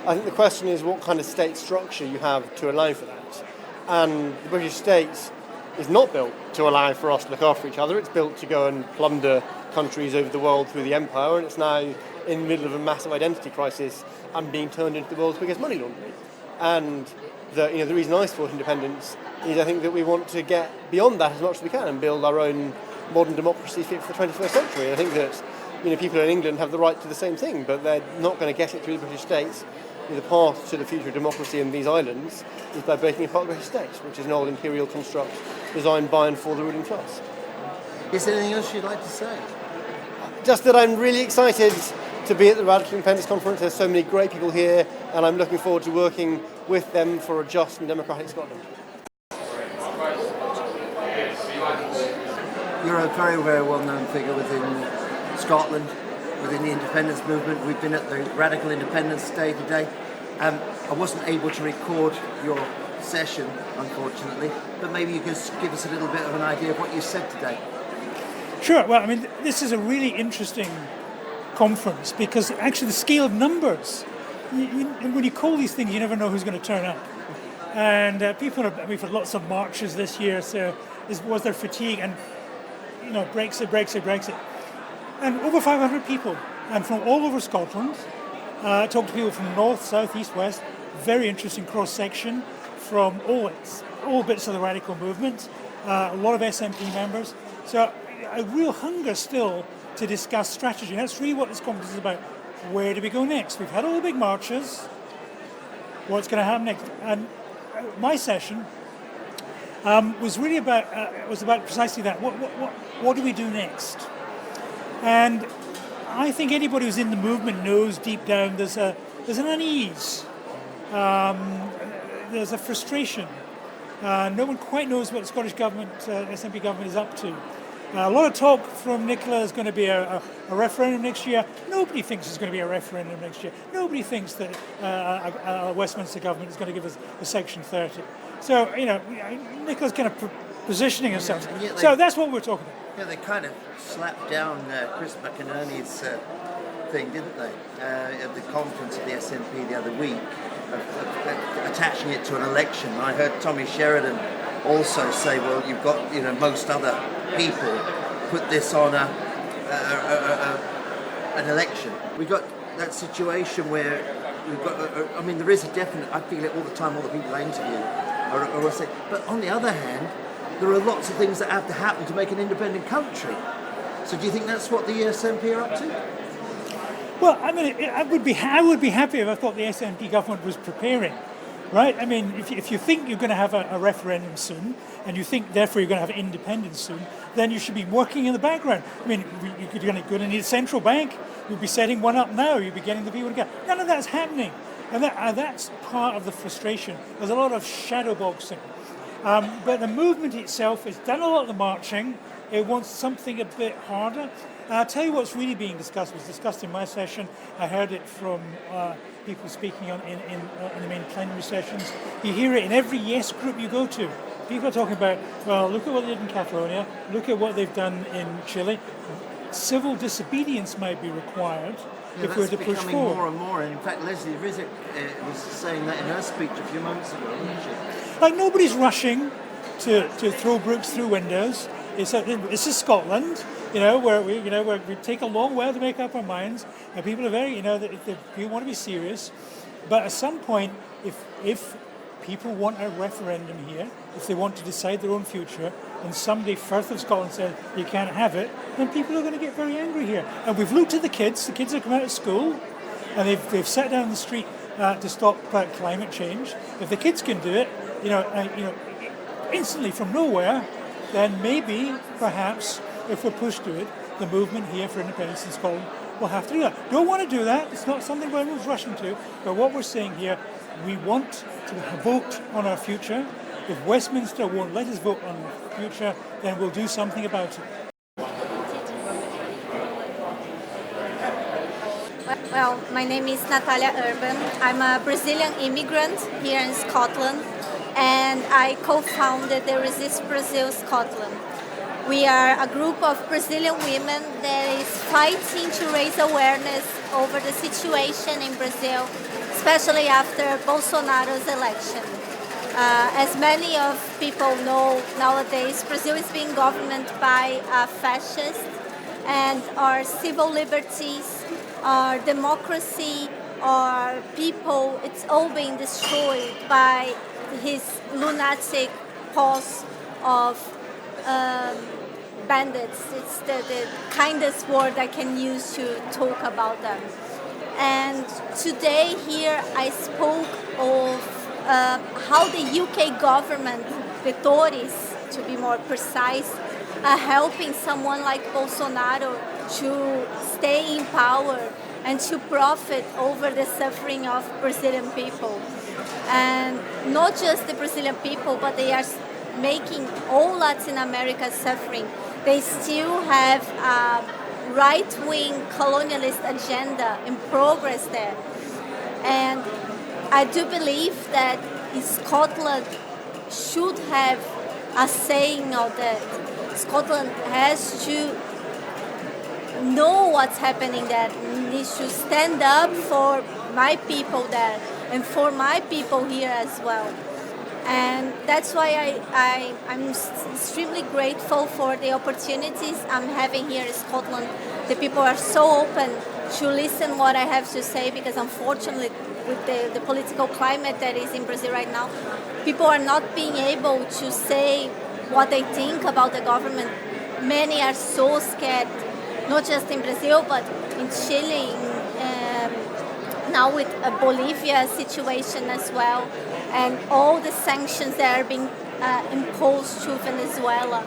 I think the question is what kind of state structure you have to allow for that. And the British state is not built to allow for us to look after each other. It's built to go and plunder countries over the world through the empire, and it's now in the middle of a massive identity crisis and being turned into the world's biggest money laundry. And the reason I support independence is I think that we want to get beyond that as much as we can and build our own modern democracy fit for the 21st century. And I think that people in England have the right to the same thing, but they're not going to get it through the British state. The path to the future of democracy in these islands is by breaking apart the British state, which is an old imperial construct designed by and for the ruling class. Is there anything else you'd like to say? Just that I'm really excited to be at the Radical Independence Conference. There's so many great people here, and I'm looking forward to working with them for a just and democratic Scotland. You're a very, very well-known figure within Scotland, within the independence movement. We've been at the Radical Independence Day today. I wasn't able to record your session, unfortunately, but maybe you could give us a little bit of an idea of what you said today. Sure. Well, this is a really interesting conference because actually the scale of numbers, when you call these things, you never know who's going to turn up. And we've had lots of marches this year, so was there fatigue? And, Brexit. And over 500 people, and from all over Scotland, talked to people from north, south, east, west. Very interesting cross-section from all bits of the radical movement. A lot of SNP members. So a real hunger still to discuss strategy. And that's really what this conference is about. Where do we go next? We've had all the big marches. What's going to happen next? And my session was really about precisely that. What do we do next? And I think anybody who's in the movement knows deep down there's an unease, there's a frustration. No one quite knows what the Scottish government, SNP government, is up to. A lot of talk from Nicola is going to be a referendum next year. Nobody thinks there's going to be a referendum next year. Nobody thinks that a Westminster government is going to give us a Section 30. So, Nicola's kind of positioning herself. So that's what we're talking about. Yeah, they kind of slapped down Chris McInerney's thing, didn't they? At the conference of the SNP the other week, attaching it to an election. I heard Tommy Sheridan also say, well, you've got, most other people put this on an election. We've got that situation where we've got, there is a definite, I feel it all the time, all the people I interview are saying, but on the other hand, there are lots of things that have to happen to make an independent country. So do you think that's what the SNP are up to? Well, I would be happy if I thought the SNP government was preparing, right? I mean, if you think you're going to have a referendum soon, and you think therefore you're going to have independence soon, then you should be working in the background. I mean, you're going to need a central bank. You'd be setting one up now. You'd be getting the people together. None of that's happening, and that's part of the frustration. There's a lot of shadow boxing, but the movement itself has done a lot of the marching. It wants something a bit harder. I'll tell you what's really being discussed was discussed in my session. I heard it from people speaking in the main plenary sessions. You hear it in every Yes group you go to. People are talking about, well, look at what they did in Catalonia, look at what they've done in Chile. Civil disobedience might be required if we're to push forward. Becoming more and more. And in fact, Leslie Rizek was saying that in her speech a few months ago, wasn't she? Like, nobody's rushing to throw bricks through windows. This is Scotland, where we take a long while to make up our minds, and people are very, people want to be serious. But at some point, if people want a referendum here, if they want to decide their own future, and somebody Firth of Scotland says you can't have it, then people are going to get very angry here. And we've looked at the kids have come out of school, and they've sat down the street to stop climate change. If the kids can do it, instantly from nowhere, then maybe, perhaps, if we're pushed to it, the movement here for independence in Scotland will have to do that. Don't want to do that. It's not something everyone's rushing to. But what we're saying here, we want to vote on our future. If Westminster won't let us vote on the future, then we'll do something about it. Well, my name is Natalia Urban. I'm a Brazilian immigrant here in Scotland, and I co-founded the Resist Brazil Scotland. We are a group of Brazilian women that is fighting to raise awareness over the situation in Brazil, especially after Bolsonaro's election. As many of people know nowadays, Brazil is being governed by a fascist, and our civil liberties, our democracy, our people, it's all being destroyed by his lunatic pause of bandits. It's the kindest word I can use to talk about them. And today here I spoke of how the UK government, the Tories to be more precise, are helping someone like Bolsonaro to stay in power and to profit over the suffering of Brazilian people. And not just the Brazilian people, but they are making all Latin America suffering. They still have a right-wing colonialist agenda in progress there. And I do believe that Scotland should have a saying of that. Scotland has to know what's happening there, needs to stand up for my people there and for my people here as well. And that's why I'm extremely grateful for the opportunities I'm having here in Scotland. The people are so open to listen what I have to say, because unfortunately with the political climate that is in Brazil right now, people are not being able to say what they think about the government. Many are so scared, not just in Brazil, but in Chile, now with a Bolivia situation as well, and all the sanctions that are being imposed to Venezuela.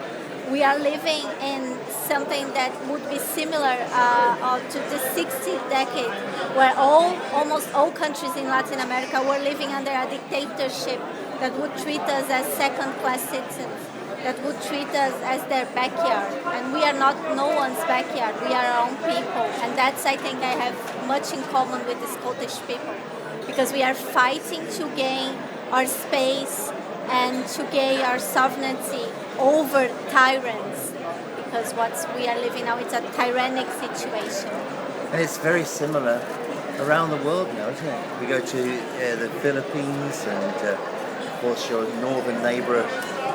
We are living in something that would be similar to the 60th decade, where almost all countries in Latin America were living under a dictatorship that would treat us as second-class citizens, that would treat us as their backyard. And we are not no one's backyard, we are our own people. And that's, I think, I have much in common with the Scottish people, because we are fighting to gain our space and to gain our sovereignty over tyrants. because what we are living now is a tyrannic situation. And it's very similar around the world now, isn't it? We go to the Philippines, and of course your northern neighbour,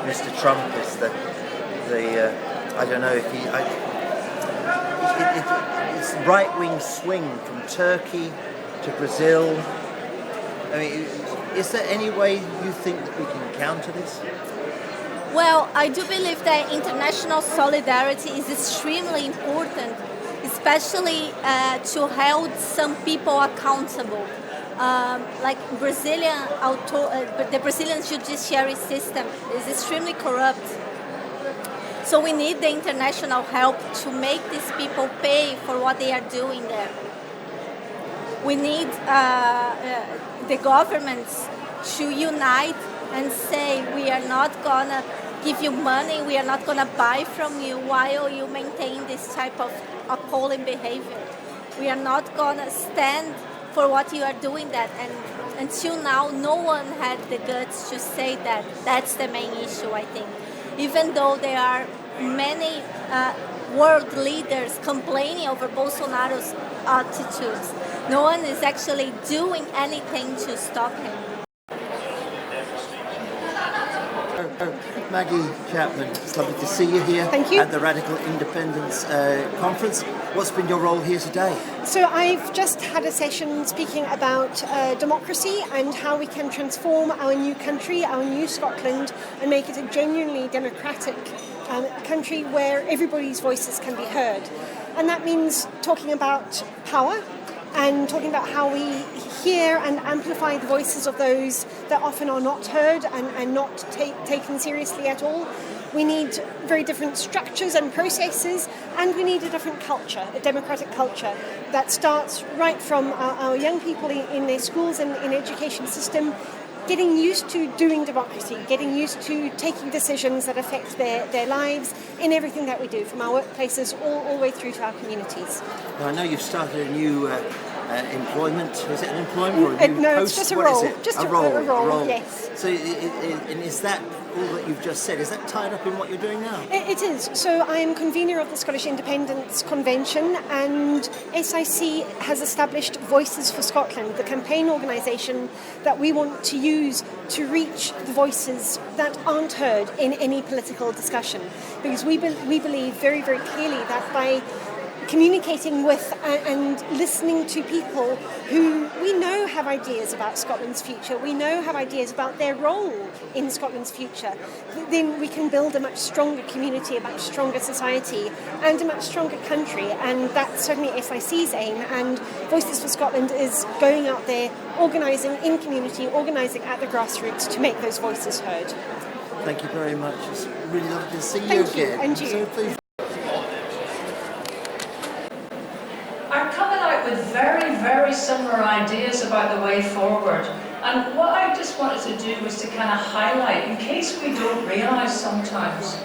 Mr. Trump, is the I don't know if he. It's right-wing swing from Turkey to Brazil. I mean, is there any way you think that we can counter this? Well, I do believe that international solidarity is extremely important, especially to hold some people accountable. Like the Brazilian judiciary system is extremely corrupt. So we need the international help to make these people pay for what they are doing there. We need the governments to unite and say, we are not gonna give you money, we are not gonna buy from you while you maintain this type of appalling behavior. We are not gonna stand for what you are doing that. And until now, no one had the guts to say that. That's the main issue, I think. Even though there are many world leaders complaining over Bolsonaro's attitudes, no one is actually doing anything to stop him. Maggie Chapman, it's lovely to see you here. Thank you. At the Radical Independence Conference. What's been your role here today? So I've just had a session speaking about democracy and how we can transform our new country, our new Scotland, and make it a genuinely democratic country where everybody's voices can be heard. And that means talking about power and talking about how we hear and amplify the voices of those that often are not heard and not taken seriously at all. We need very different structures and processes, and we need a different culture, a democratic culture that starts right from our young people in their schools and in education system, getting used to doing democracy, getting used to taking decisions that affect their lives in everything that we do, from our workplaces all the way through to our communities. Now, I know you've started a new employment. Is it an employment or a new no, post? it's just a What role. is it? Just a role. A role, yes. So, and is that all that you've just said? Is that tied up in what you're doing now? It is. So I am convener of the Scottish Independence Convention, and SIC has established Voices for Scotland, the campaign organisation that we want to use to reach the voices that aren't heard in any political discussion. Because we believe very, very clearly that by communicating with and listening to people who we know have ideas about Scotland's future, we know have ideas about their role in Scotland's future, then we can build a much stronger community, a much stronger society, and a much stronger country. And that's certainly SIC's aim. And Voices for Scotland is going out there, organising in community, organising at the grassroots to make those voices heard. Thank you very much. It's really lovely to see you Thank you, again. and you. So please. I'm coming out with very, very similar ideas about the way forward. And what I just wanted to do was to kind of highlight, in case we don't realise sometimes,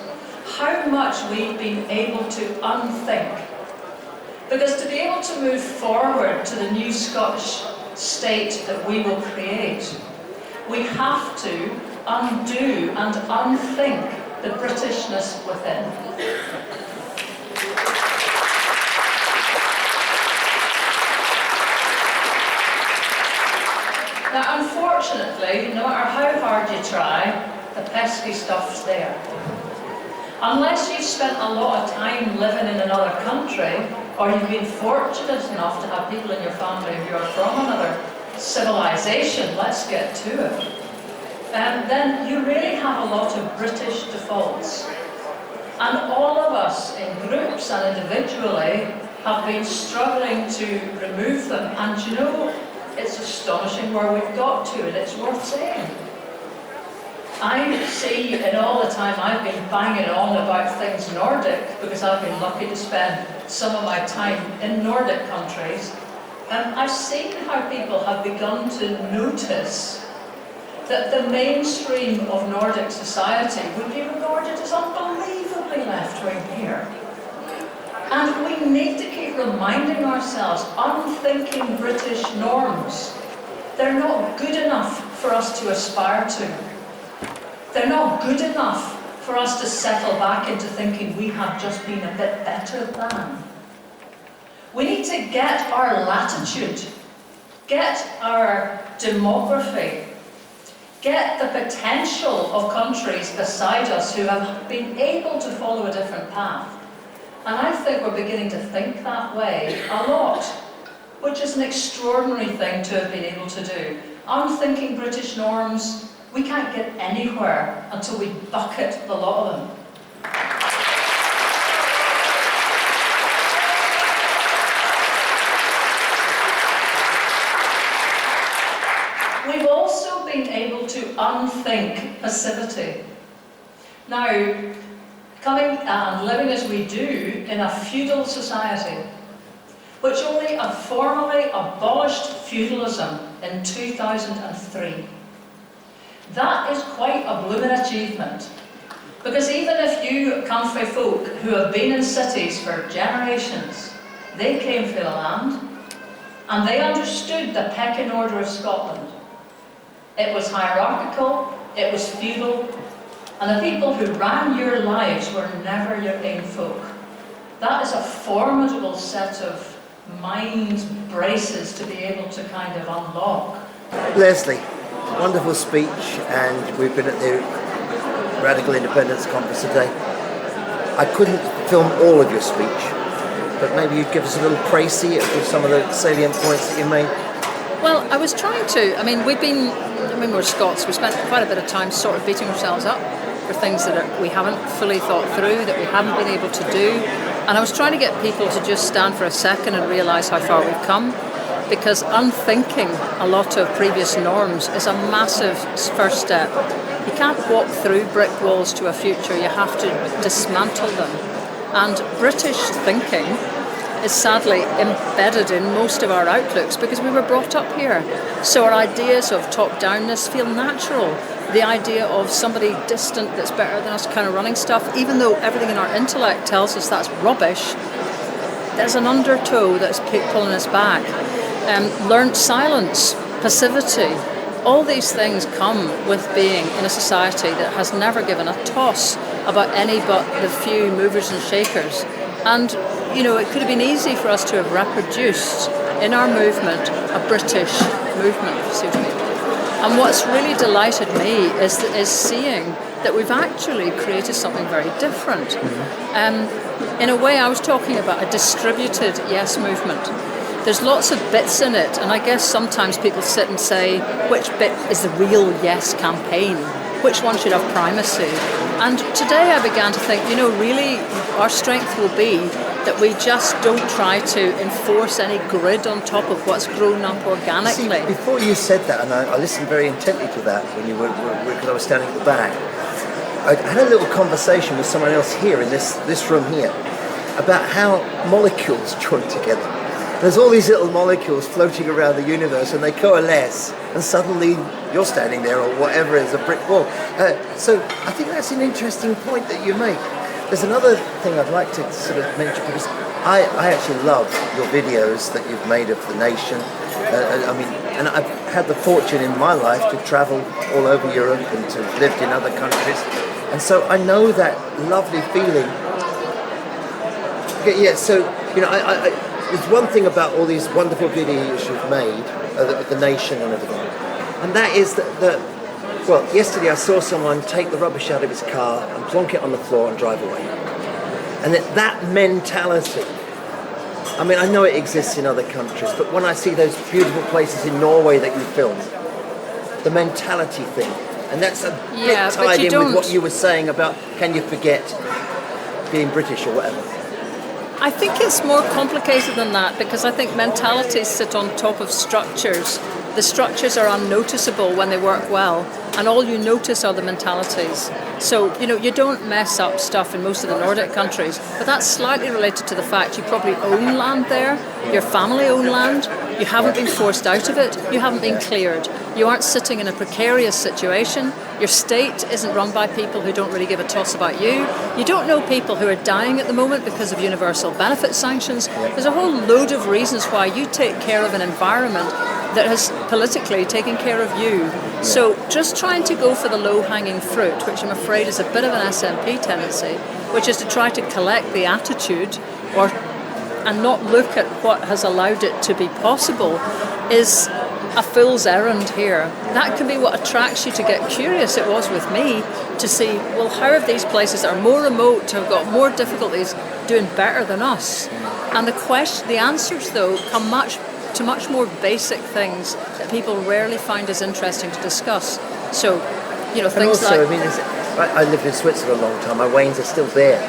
how much we've been able to unthink. Because to be able to move forward to the new Scottish state that we will create, we have to undo and unthink the Britishness within. Now, unfortunately, no matter how hard you try, the pesky stuff's there. Unless you've spent a lot of time living in another country, or you've been fortunate enough to have people in your family who are from another civilization, let's get to it, then you really have a lot of British defaults. And all of us, in groups and individually, have been struggling to remove them. And you know, it's astonishing where we've got to, and it's worth saying. I see in all the time I've been banging on about things Nordic, because I've been lucky to spend some of my time in Nordic countries, and I've seen how people have begun to notice that the mainstream of Nordic society would be regarded as unbelievably left-wing here. And we need to keep reminding ourselves, unthinking British norms, they're not good enough for us to aspire to. They're not good enough for us to settle back into thinking we have just been a bit better than. We need to get our latitude, get our demography, get the potential of countries beside us who have been able to follow a different path. And I think we're beginning to think that way a lot, which is an extraordinary thing to have been able to do. Unthinking British norms, we can't get anywhere until we bucket the lot of them. We've also been able to unthink passivity. Now, coming and living as we do in a feudal society, which only formally abolished feudalism in 2003. That is quite a blooming achievement. Because even if you country folk who have been in cities for generations, they came from the land and they understood the pecking order of Scotland. It was hierarchical, it was feudal, and the people who ran your lives were never your own folk. That is a formidable set of mind braces to be able to kind of unlock. Leslie, wonderful speech, and we've been at the Radical Independence Conference today. I couldn't film all of your speech, but maybe you'd give us a little précis of some of the salient points that you made. Well, I was trying to. We're Scots, we spent quite a bit of time sort of beating ourselves up for things that we haven't fully thought through, that we haven't been able to do. And I was trying to get people to just stand for a second and realise how far we've come, because unthinking a lot of previous norms is a massive first step. You can't walk through brick walls to a future, you have to dismantle them. And British thinking is sadly embedded in most of our outlooks because we were brought up here. So our ideas of top-downness feel natural. The idea of somebody distant that's better than us kind of running stuff, even though everything in our intellect tells us that's rubbish, there's an undertow that's pulling us back. Learnt silence, passivity, all these things come with being in a society that has never given a toss about any but the few movers and shakers. And, it could have been easy for us to have reproduced in our movement a British movement, excuse me. And what's really delighted me is seeing that we've actually created something very different. In a way, I was talking about a distributed yes movement. There's lots of bits in it, and I guess sometimes people sit and say, which bit is the real yes campaign? Which one should have primacy? And today I began to think, really our strength will be that we just don't try to enforce any grid on top of what's grown up organically. See, before you said that, and I listened very intently to that when you were because I was standing at the back, I had a little conversation with someone else here in this room here about how molecules join together. There's all these little molecules floating around the universe and they coalesce and suddenly you're standing there or whatever is a brick wall. So I think that's an interesting point that you make. There's another thing I'd like to sort of mention, because I actually love your videos that you've made of the nation. And I've had the fortune in my life to travel all over Europe and to have lived in other countries. And so I know that lovely feeling. Yeah, so, there's one thing about all these wonderful videos you've made of the nation and everything. And that is that yesterday I saw someone take the rubbish out of his car and plonk it on the floor and drive away. And that mentality, I know it exists in other countries, but when I see those beautiful places in Norway that you filmed, the mentality thing, and that's a bit tied in with what you were saying about can you forget being British or whatever. I think it's more complicated than that, because I think mentalities sit on top of structures. The structures are unnoticeable when they work well, and all you notice are the mentalities. So, you don't mess up stuff in most of the Nordic countries, but that's slightly related to the fact you probably own land there, your family own land, you haven't been forced out of it, you haven't been cleared, you aren't sitting in a precarious situation, your state isn't run by people who don't really give a toss about you, you don't know people who are dying at the moment because of universal benefit sanctions. There's a whole load of reasons why you take care of an environment that has politically taken care of you. So just trying to go for the low-hanging fruit, which I'm afraid is a bit of an SNP tendency, which is to try to collect the attitude and not look at what has allowed it to be possible, is a fool's errand here. That can be what attracts you to get curious. It was with me to see, well, how are these places that are more remote, have got more difficulties, doing better than us? And the answers, though, come to much more basic things that people rarely find as interesting to discuss. So, things and also, like... I mean, I lived in Switzerland a long time. My wains are still there.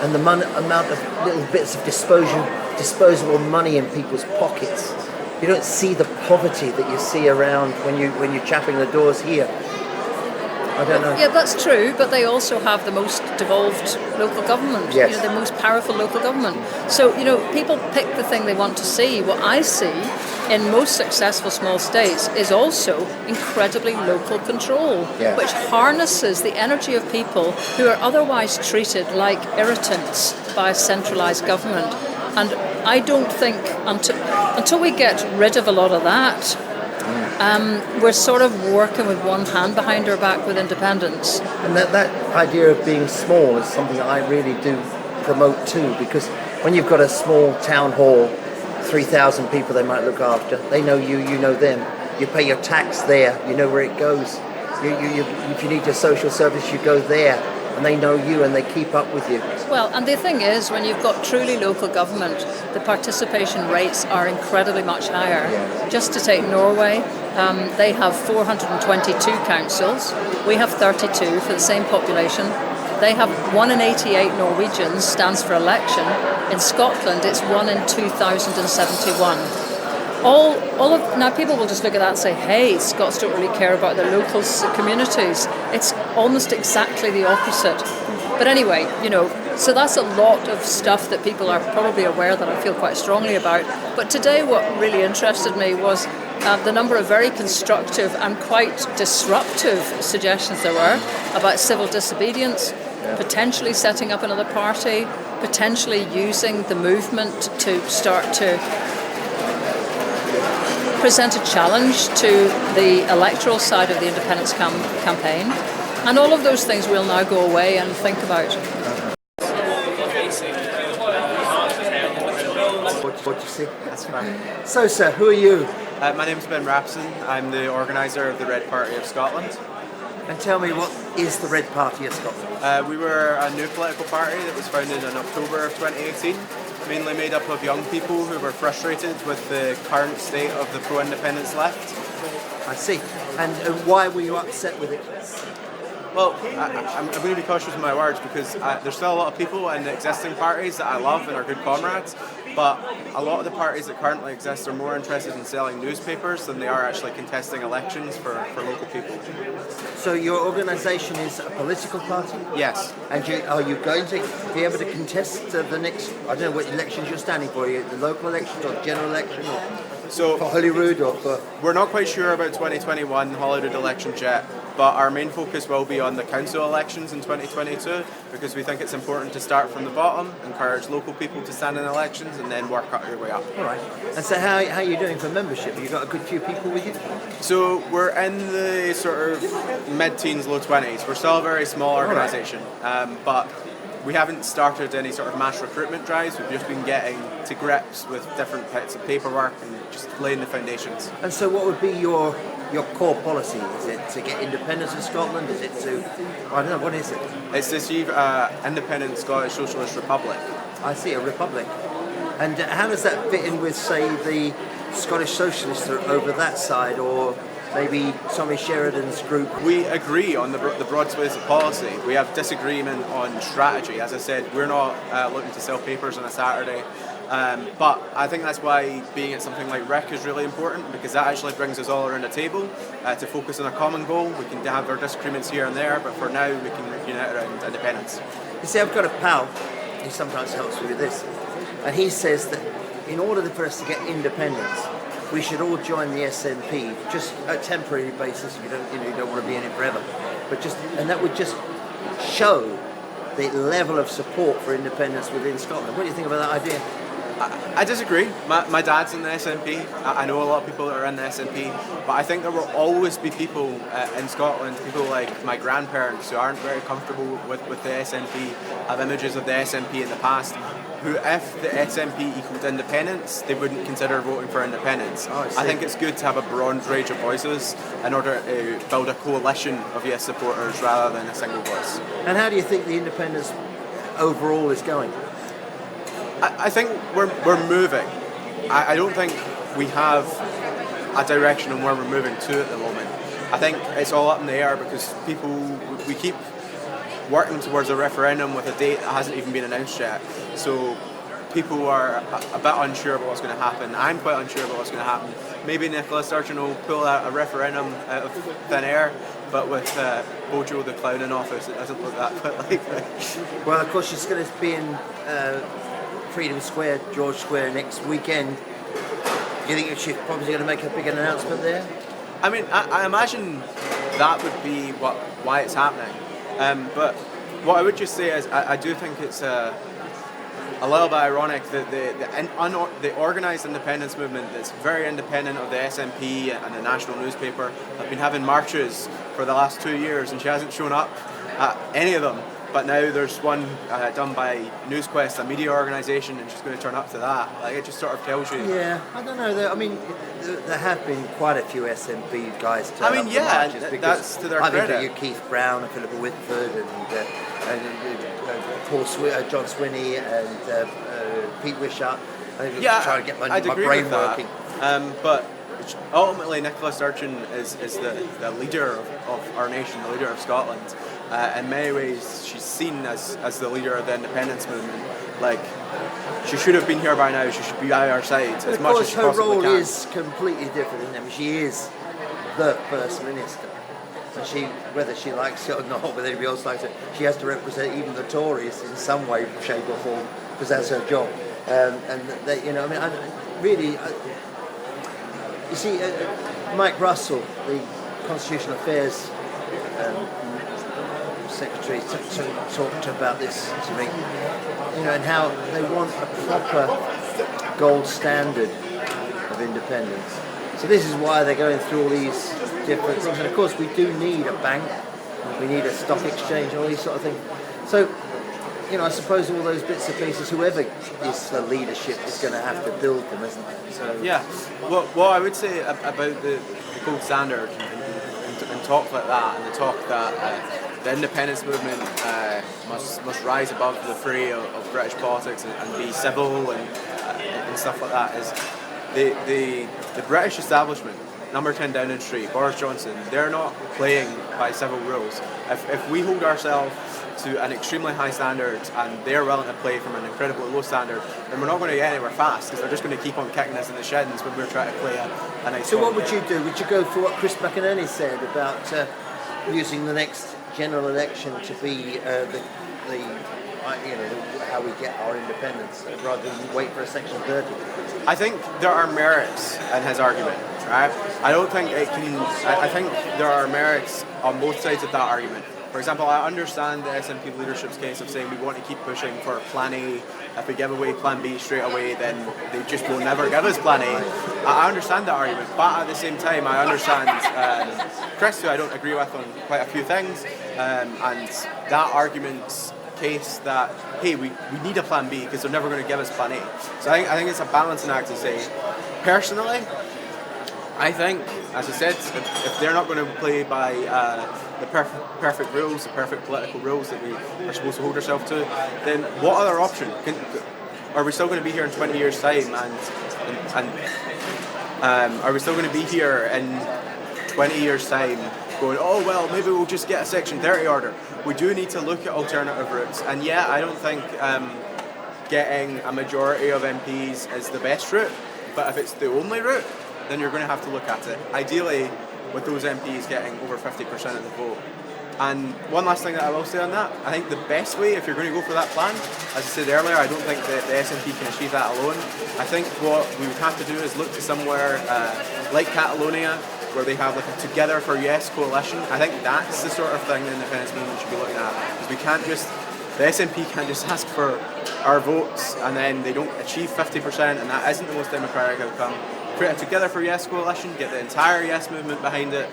And the amount of little bits of disposable money in people's pockets. You don't see the poverty that you see around when you're chapping the doors here. I don't know. Yeah, that's true, but they also have the most devolved local government, yes. The most powerful local government. So, people pick the thing they want to see. What I see in most successful small states is also incredibly local control, which harnesses the energy of people who are otherwise treated like irritants by a centralised government. And I don't think until we get rid of a lot of that, we're sort of working with one hand behind our back with independence. And that idea of being small is something that I really do promote too, because when you've got a small town hall, 3,000 people they might look after, they know you, you know them, you pay your tax there, you know where it goes. If you need your social service, you go there, and they know you and they keep up with you. Well, and the thing is, when you've got truly local government, the participation rates are incredibly much higher. Yeah. Just to take Norway, they have 422 councils. We have 32 for the same population. They have 1 in 88 Norwegians stands for election. In Scotland, it's 1 in 2,071. Now people will just look at that and say, hey, Scots don't really care about their local communities. It's almost exactly the opposite. But anyway, so that's a lot of stuff that people are probably aware that I feel quite strongly about. But today what really interested me was the number of very constructive and quite disruptive suggestions there were about civil disobedience, potentially setting up another party, potentially using the movement to start to present a challenge to the electoral side of the independence campaign. And all of those things will now go away and think about. What do you see? That's fine. So, sir, who are you? My name's Ben Rapson. I'm the organiser of the Red Party of Scotland. And tell me, what is the Red Party of Scotland? We were a new political party that was founded in October of 2018, mainly made up of young people who were frustrated with the current state of the pro-independence left. I see. And why were you upset with it? Well, I'm going to be cautious with my words because there's still a lot of people in the existing parties that I love and are good comrades, but a lot of the parties that currently exist are more interested in selling newspapers than they are actually contesting elections for local people. So your organisation is a political party? Yes. And are you going to be able to contest the next, I don't know what elections you're standing for, the local elections or general election or for Holyrood or for... We're not quite sure about 2021 Holyrood elections yet, but our main focus will be on the council elections in 2022 because we think it's important to start from the bottom, encourage local people to stand in elections and then work your way up. All right. And so how are you doing for membership? Have you got a good few people with you? So we're in the sort of mid-teens, low 20s. We're still a very small organisation, but we haven't started any sort of mass recruitment drives. We've just been getting to grips with different bits of paperwork and just laying the foundations. And so what would be your core policy? Is it to get independence of Scotland? Is it to, I don't know, what is it? It's to achieve independent Scottish Socialist Republic. I see, a republic. And how does that fit in with, say, the Scottish Socialists are over that side, or maybe Tommy Sheridan's group? We agree on the broad swathes of policy. We have disagreement on strategy. As I said, we're not looking to sell papers on a Saturday. But I think that's why being at something like RIC is really important, because that actually brings us all around a table to focus on a common goal. We can have our disagreements here and there, but for now we can unite around independence. You see, I've got a pal, he sometimes helps me with this, and he says that in order for us to get independence, we should all join the SNP, just a temporary basis. You don't want to be in it forever, and that would just show the level of support for independence within Scotland. What do you think about that idea? I disagree. My dad's in the SNP. I know a lot of people that are in the SNP, but I think there will always be people in Scotland, people like my grandparents who aren't very comfortable with the SNP, have images of the SNP in the past, who, if the SNP equaled independence, they wouldn't consider voting for independence. I think it's good to have a broad range of voices in order to build a coalition of yes supporters rather than a single voice. And how do you think the independence overall is going? I think we're moving. I don't think we have a direction on where we're moving to at the moment. I think it's all up in the air because we keep working towards a referendum with a date that hasn't even been announced yet. So people are a bit unsure about what's going to happen. I'm quite unsure about what's going to happen. Maybe Nicola Sturgeon will pull out a referendum out of thin air, but with Bojo the clown in office, it doesn't look that likely. Well, of course, she's going to be in Freedom Square, George Square next weekend. Do you think she's probably going to make a big announcement there? I mean, I imagine that would be why it's happening. But what I would just say is I do think it's a little bit ironic that the organised independence movement that's very independent of the SNP and the national newspaper have been having marches for the last 2 years and she hasn't shown up at any of them. But now there's one done by NewsQuest, a media organisation, and she's going to turn up to that. Like, it just sort of tells you. Yeah, I don't know. I mean, there have been quite a few SNP guys turn up to marches that's to their I credit. think Keith Brown and Philippa Whitford and Paul John Swinney and Pete Wishart. I think trying to get my brain working. But ultimately, Nicola Sturgeon is the leader of our nation, the leader of Scotland. In many ways, she's seen as the leader of the independence movement. Like, she should have been here by now. She should be by our side as much as she possibly can. Her role is completely different, isn't it? I mean, she is the First Minister. And whether she likes it or not, whether anybody else likes it, she has to represent even the Tories in some way, shape or form, because that's her job. You see, Mike Russell, the Constitutional Affairs Secretary, talked about this to me, and how they want a proper gold standard of independence. So this is why they're going through all these different things. And of course, we do need a bank, we need a stock exchange, all these sort of things. So, I suppose all those bits and pieces, whoever is the leadership is going to have to build them, isn't it? So, yeah. What I would say about the gold standard and talk like that, and the talk that the independence movement must rise above the fray of British politics and be civil and stuff like that, is the British establishment, number 10 Downing Street, Boris Johnson, they're not playing by civil rules. If we hold ourselves to an extremely high standard and they're willing to play from an incredibly low standard, then we're not going to get anywhere fast because they're just going to keep on kicking us in the shins when we're trying to play a nice So what would you do? Would you go for what Chris McInerney said about using the next general election to be how we get our independence rather than wait for a Section 30? I think there are merits in his argument, right? I don't think it can. I think there are merits on both sides of that argument. For example, I understand the SNP leadership's case of saying we want to keep pushing for Plan A. If we give away Plan B straight away, then they just will never give us Plan A. I understand that argument, but at the same time, I understand Chris, who I don't agree with on quite a few things, and that argument's case that, hey, we need a Plan B because they're never going to give us Plan A. So I think it's a balancing act to say, personally, I think, as I said, if they're not going to play by the perfect rules, the perfect political rules that we are supposed to hold ourselves to, then what other option? Are we still going to be here in 20 years' time? And are we still going to be here in 20 years' time going, oh, well, maybe we'll just get a Section 30 order? We do need to look at alternative routes. And yeah, I don't think getting a majority of MPs is the best route, but if it's the only route, then you're going to have to look at it. Ideally, with those MPs getting over 50% of the vote. And one last thing that I will say on that, I think the best way, if you're going to go for that plan, as I said earlier, I don't think that the SNP can achieve that alone. I think what we would have to do is look to somewhere like Catalonia, where they have like a Together for Yes coalition. I think that's the sort of thing the independence movement should be looking at. Because we can't just The SNP can't just ask for our votes and then they don't achieve 50%, and that isn't the most democratic outcome. Create a Together for Yes coalition, get the entire Yes movement behind it,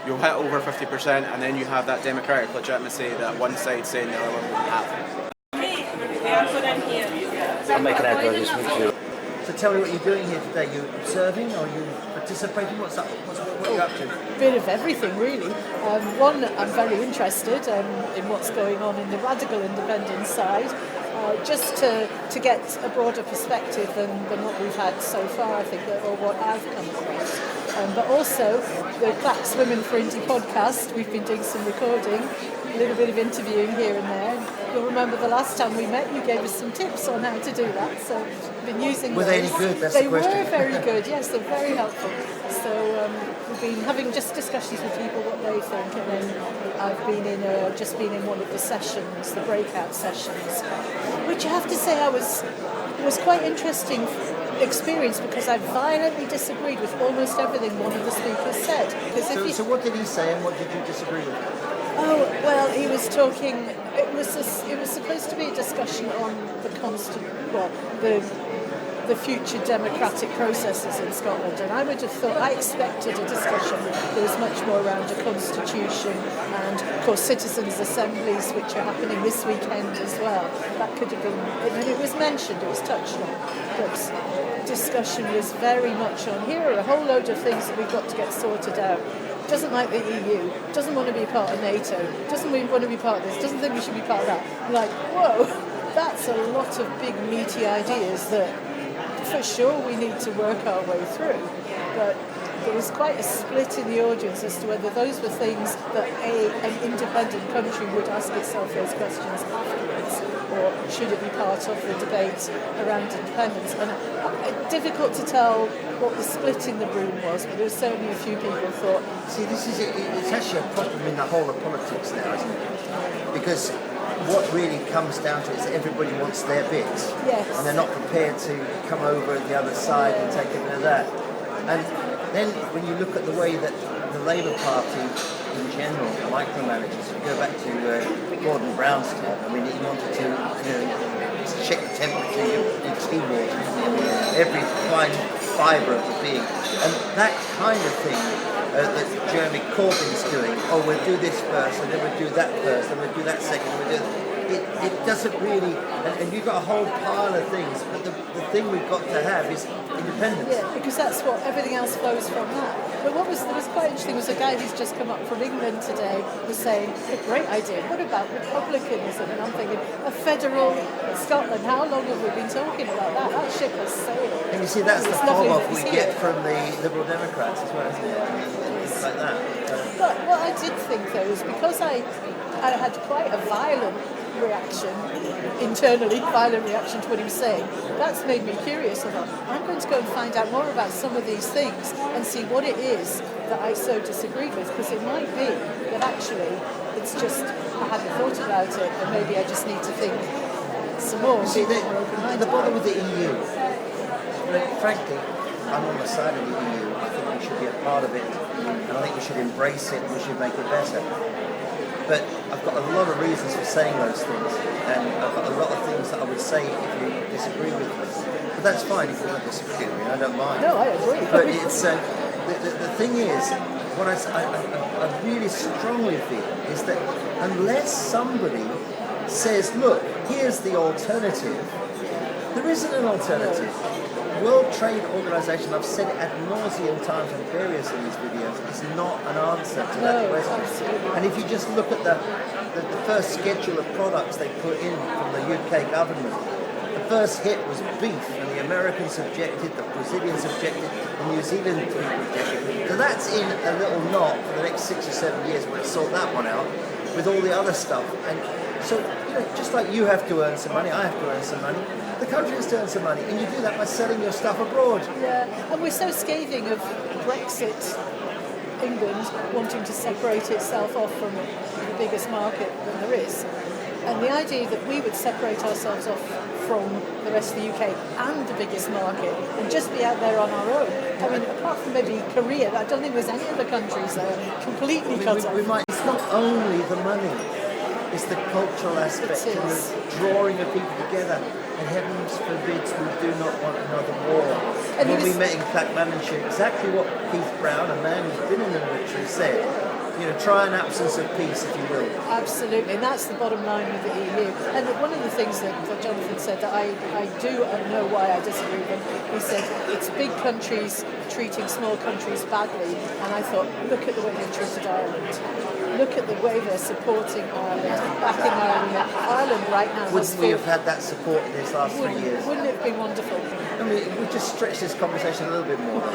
you'll hit over 50%, and then you have that democratic legitimacy that one side saying the other one wouldn't have. I'll make an advertisement too. So tell me what you're doing here today. You're observing or you participating? What are you up to? Bit of everything, really. One, I'm very interested in what's going on in the radical independence side, just to get a broader perspective than what we've had so far, I think, or what I've come across. But also, the Clacks Women for Indie podcast, we've been doing some recording, a little bit of interviewing here and there. You'll remember the last time we met, you gave us some tips on how to do that, so I've been using Were those. they any good? That's They the question. were very good, yes, they're very helpful. So we've been having just discussions with people what they think, and then I've been just been in one of the sessions, the breakout sessions, which I have to say was quite interesting experience, because I violently disagreed with almost everything one of the speakers said. So what did he say and what did you disagree with? Oh, well, he was talking, it was supposed to be a discussion on the future democratic processes in Scotland, and I would have thought, I expected a discussion that was much more around a constitution and, of course, citizens' assemblies, which are happening this weekend as well. That could have been, and it was mentioned, it was touched on, but discussion was very much on, here are a whole load of things that we've got to get sorted out. Doesn't like the EU, doesn't want to be part of NATO, doesn't want to be part of this, doesn't think we should be part of that. I'm like, whoa, that's a lot of big meaty ideas that for sure we need to work our way through. But there was quite a split in the audience as to whether those were things that an independent country would ask itself those questions afterwards, or should it be part of the debate around independence. And difficult to tell what the split in the room was, but there was certainly a few people who thought... See, it's actually a problem in the whole of politics now, isn't it? Because what really comes down to it is everybody wants their bit. Yes. And they're not prepared to come over the other side and take a bit of that. And then when you look at the way that the Labour Party in general micromanages, you go back to Gordon Brown's time, I mean, he wanted to check the temperature of your tea water, every fine fibre of the being. And that kind of thing that Jeremy Corbyn's doing, we'll do this first, and then we'll do that first, and we'll do that second, and we'll do it doesn't really, and you've got a whole pile of things, but the thing we've got to have is independence. Yeah, because that's what everything else flows from that. But what was quite interesting was a guy who's just come up from England today was saying, a great idea, what about republicanism? And I'm thinking, a federal Scotland, how long have we been talking about that? That ship has sailed. And you see, that's the fob-off we get from the Liberal Democrats as well, isn't it? I mean, things like that. But what I did think, though, is because I had quite a violent reaction, internally violent reaction to what he was saying, that's made me curious. I'm going to go and find out more about some of these things and see what it is that I so disagree with, because it might be that actually it's just I hadn't thought about it and maybe I just need to think some more. See, the bother with the EU, frankly, I'm on the side of the EU. I think we should be a part of it, and I think we should embrace it and we should make it better. But I've got a lot of reasons for saying those things, and I've got a lot of things that I would say if you disagree with me. But that's fine if you want to disagree with me, I don't mind. No, I agree. But it's the thing is, what I really strongly feel is that unless somebody says, look, here's the alternative, there isn't an alternative. World Trade Organization, I've said it ad nauseum times in various of these videos, is not an answer to that question. Absolutely. And if you just look at the first schedule of products they put in from the UK government, the first hit was beef, and the Americans objected, the Brazilians objected, the New Zealand people objected. So that's in a little knot for the next 6 or 7 years. We'll sort that one out with all the other stuff. And so, just like you have to earn some money, I have to earn some money. The country has to earn some money, and you do that by selling your stuff abroad. Yeah, and we're so scathing of Brexit, England wanting to separate itself off from the biggest market that there is. And the idea that we would separate ourselves off from the rest of the UK and the biggest market and just be out there on our own. I mean, apart from maybe Korea, I don't think there's any other countries that are completely cut off. It's not only the money. It's the cultural aspect and the drawing of people together. And heavens forbids we do not want another war. And when we met in Clackmannanshire, exactly what Keith Brown, a man who's been in the military, said. You know, try an absence of peace, if you will. Absolutely, and that's the bottom line with the EU. And one of the things that Jonathan said that I do know why I disagree with him, he said it's big countries treating small countries badly, and I thought, look at the way they treated Ireland. Look at the way they're supporting Ireland, backing Ireland. Ireland right now Wouldn't we have had that support in these last 3 years? Wouldn't it have been wonderful? I mean, we just stretch this conversation a little bit more.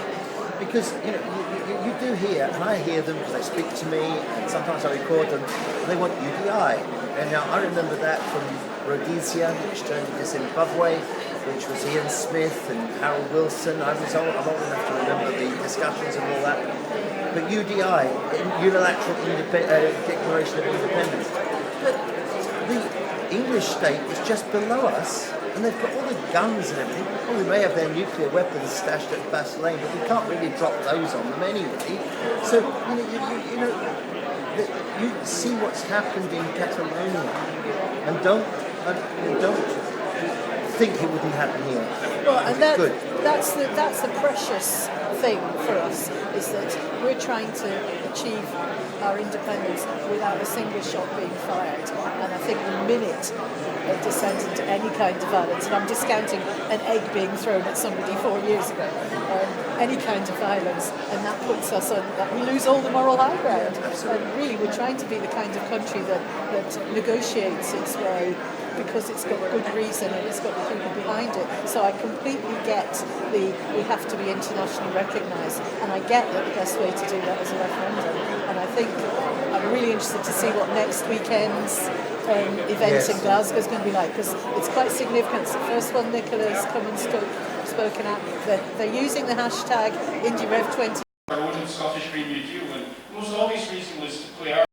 Because, you know, you do hear, and I hear them because they speak to me, and sometimes I record them, they want UDI. And now I remember that from Rhodesia, which turned into Zimbabwe, which was Ian Smith and Harold Wilson. I'm old enough to remember the discussions and all that. But UDI, Unilateral Declaration of Independence. But the English state was just below us, and they've got all the guns and everything. Well, we may have their nuclear weapons stashed at Bassein, but we can't really drop those on them anyway. So, you see what's happened in Catalonia, and don't think it wouldn't happen here. Well, and that's the precious thing for us, is that we're trying to achieve our independence without a single shot being fired. And I think the minute it descends into any kind of violence, and I'm discounting an egg being thrown at somebody 4 years ago, any kind of violence, and that puts us on, that we lose all the moral high ground. And really, we're trying to be the kind of country that negotiates its way because it's got good reason and it's got the people behind it. So I completely get we have to be internationally recognised, and I get that the best way to do that is a referendum. And I think I'm really interested to see what next weekend's event in Glasgow is going to be like, because it's quite significant. It's the first one Nicola's come and spoken at. They're using the hashtag IndieRev20. Our own Scottish Green New Deal, and the most obvious reason was to play our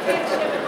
Thank you.